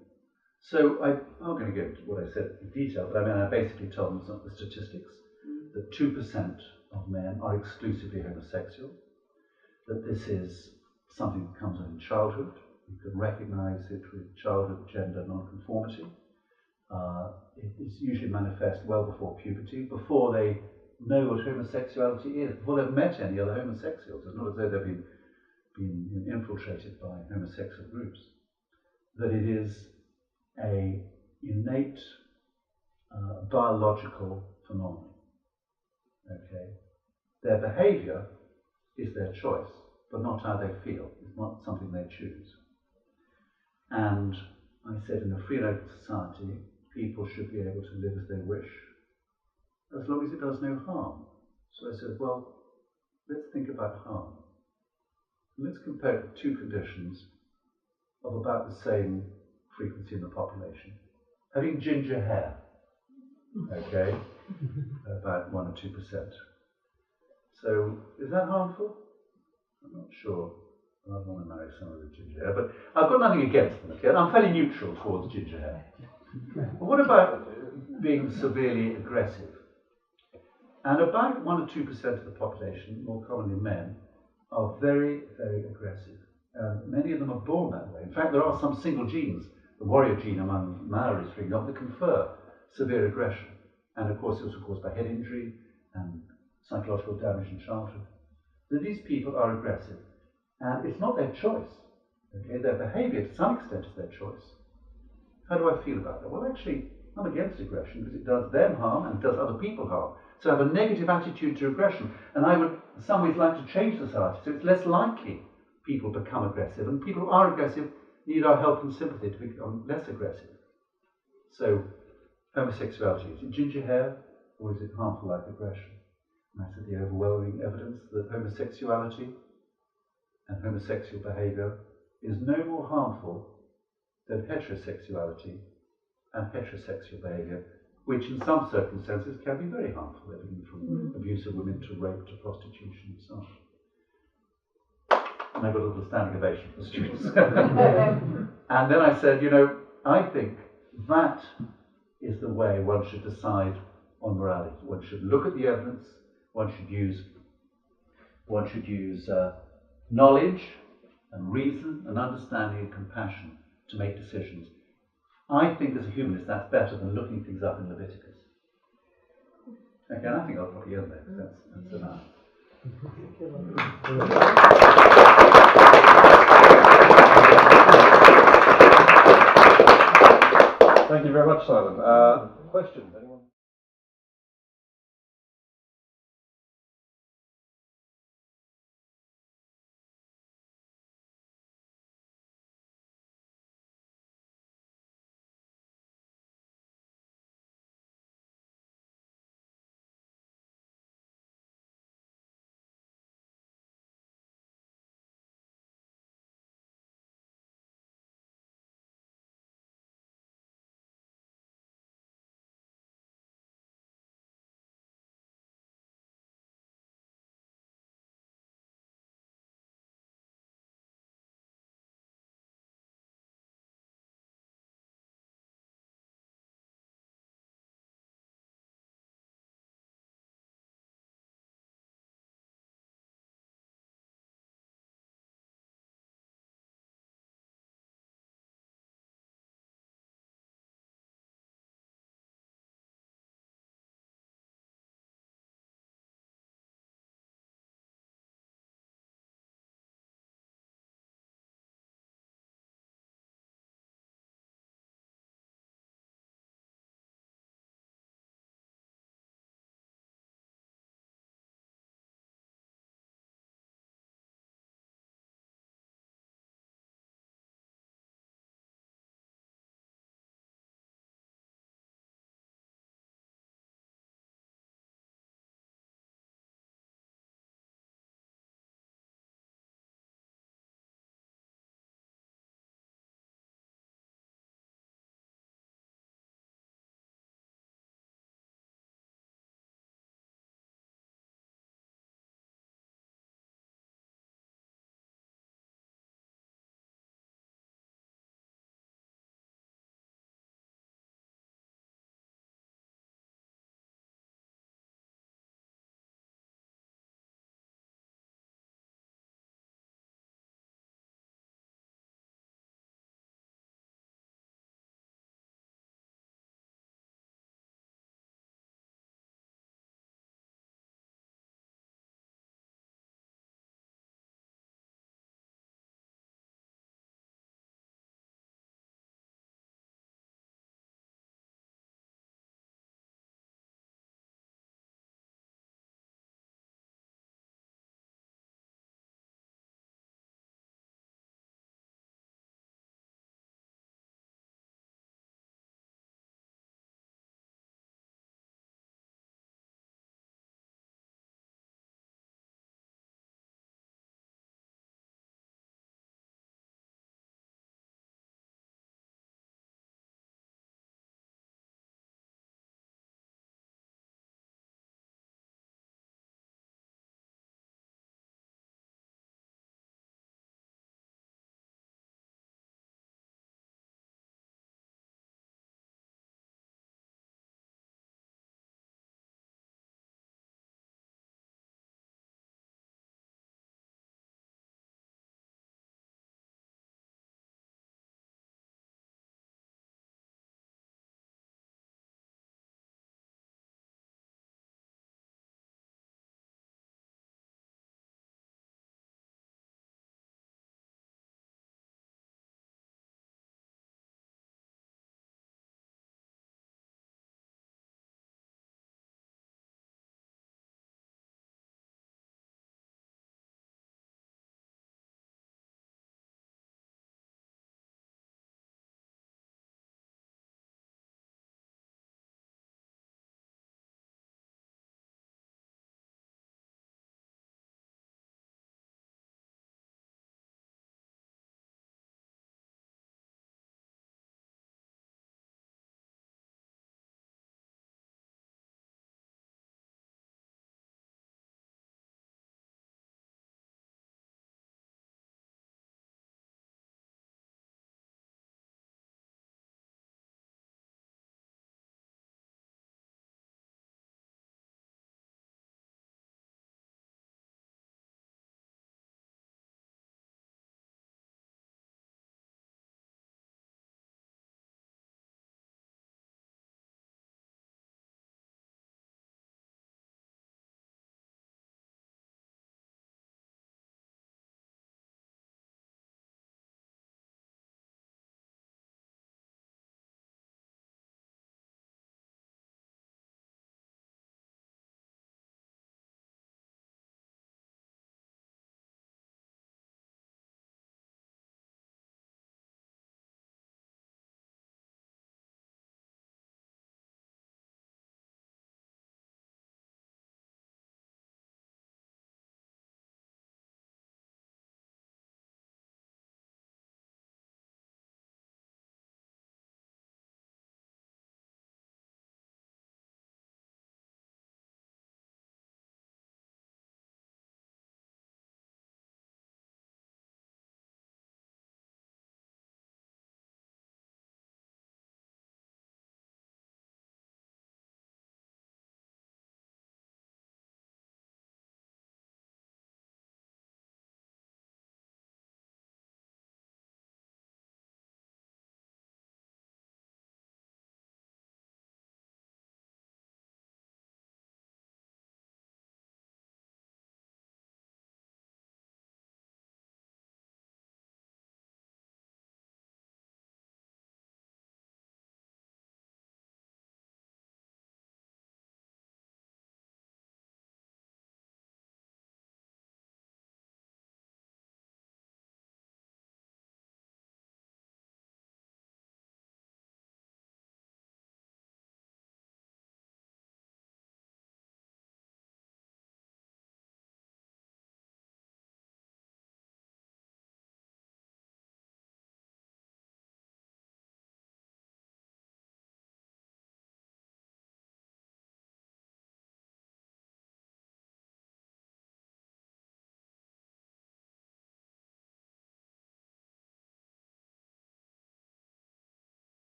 [SPEAKER 2] So I'm going to go into what I said in detail, but I basically told them some of the statistics, that 2% of men are exclusively homosexual, that this is something that comes in childhood. You can recognise it with childhood gender non-conformity. It is usually manifest well before puberty, before they know what homosexuality is, before they've met any other homosexuals. It's not as though they've been infiltrated by homosexual groups. That it is a innate biological phenomenon. Okay, their behaviour is their choice, but not how they feel. It's not something they choose. And I said, in a free and open society, people should be able to live as they wish, as long as it does no harm. So I said, well, let's think about harm. Let's compare it to 2 conditions of about the same frequency in the population. Having ginger hair, okay, about 1 or 2%. So, is that harmful? I'm not sure. I don't want to marry someone with ginger hair, but I've got nothing against them, okay? I'm fairly neutral towards ginger hair. But what about being severely aggressive? And about 1 or 2% of the population, more commonly men, are very, very aggressive. Many of them are born that way. In fact, there are some single genes, the warrior gene among Maoris, for example, that confer severe aggression. and of course it was caused by head injury and psychological damage in childhood, that these people are aggressive. And it's not their choice. Okay? Their behaviour to some extent is their choice. How do I feel about that? Well, actually, I'm against aggression because it does them harm and it does other people harm. So I have a negative attitude to aggression, and I would in some ways like to change society so it's less likely people become aggressive, and people who are aggressive need our help and sympathy to become less aggressive. So, homosexuality, is it ginger hair or is it harmful like aggression? And I said the overwhelming evidence that homosexuality and homosexual behaviour is no more harmful than heterosexuality and heterosexual behaviour, which in some circumstances can be very harmful, everything from abuse of women to rape to prostitution and so on. And I got a little standing ovation from the students. And then I said, I think that is the way one should decide on morality. One should look at the evidence, one should use knowledge and reason and understanding and compassion to make decisions. I think as a humanist that's better than looking things up in Leviticus. Okay, and I think I'll probably end there because that's enough.
[SPEAKER 5] Thank you very much, Simon. Questions? Anyone?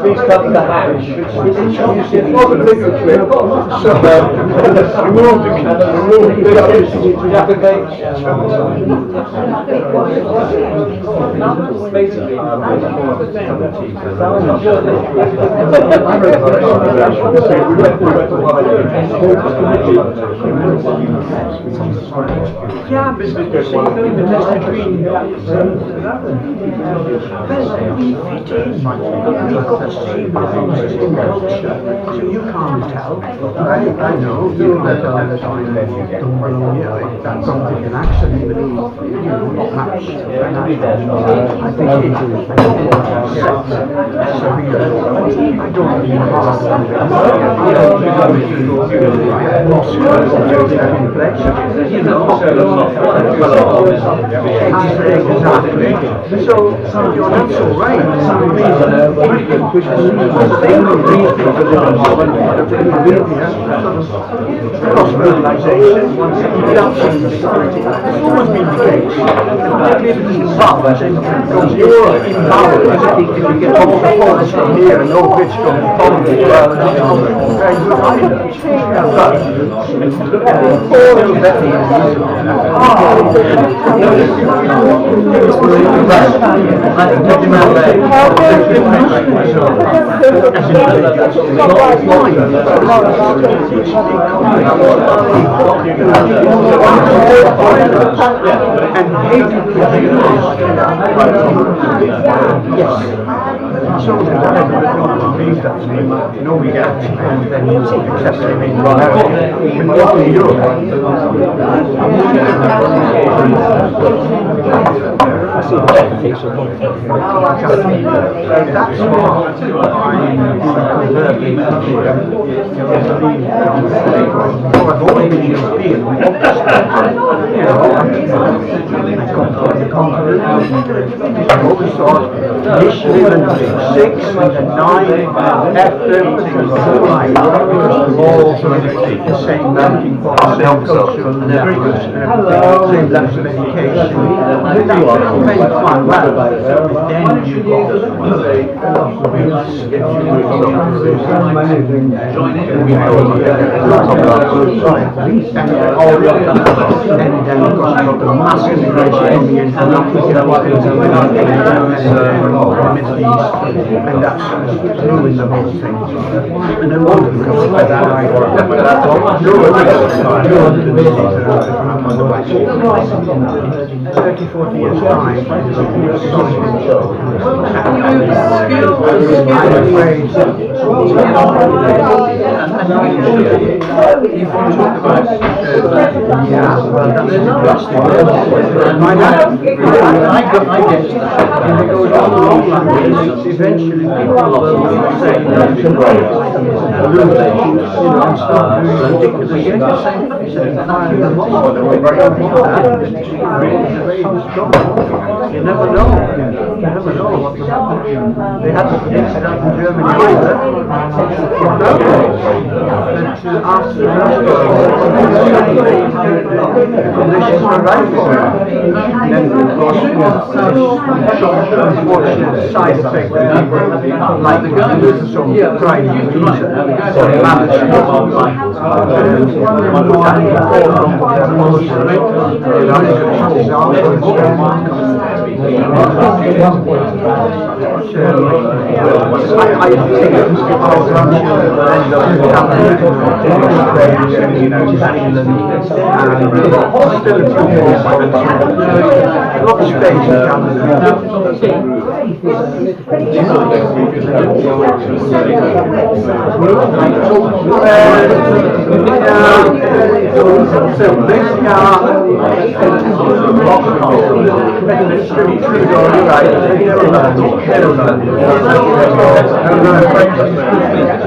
[SPEAKER 5] please cut that out. It's not a bigger trip. So, remove the basically, yeah, business so you can't tell. I know. You're better than the time that you get. That's something an accident, but not much. I think I don't mean hard. You know, so you're not so right. Cross-fertilization, it's always been the case. You're empowered if you get all the points from here and no bits from the Poland, well, that's very good either. But we get and then accept it in Europe. That's why I've always been European. I've always thought initially when I was 6 and then 9 after all sort of the same banking policy, culture and everything, same levels of education. That's very fun. Well, then you go and then of course you've got the massive immigration from Africa and Middle East, and that's ruined the whole thing. And then one of them comes by that idea. 30, 40 years time, I'm afraid yeah, well, that's interesting. I get and it goes on like this. Eventually people will say that and start doing ridiculous things. You never know. You never know what will happen. They haven't predicted that in Germany either. But after the conditions were right for it. And then, of course, unfortunate side effect that people like the government so crying for visa. So they managed to I think our grandchildren end up a lot of space in Canada. Right.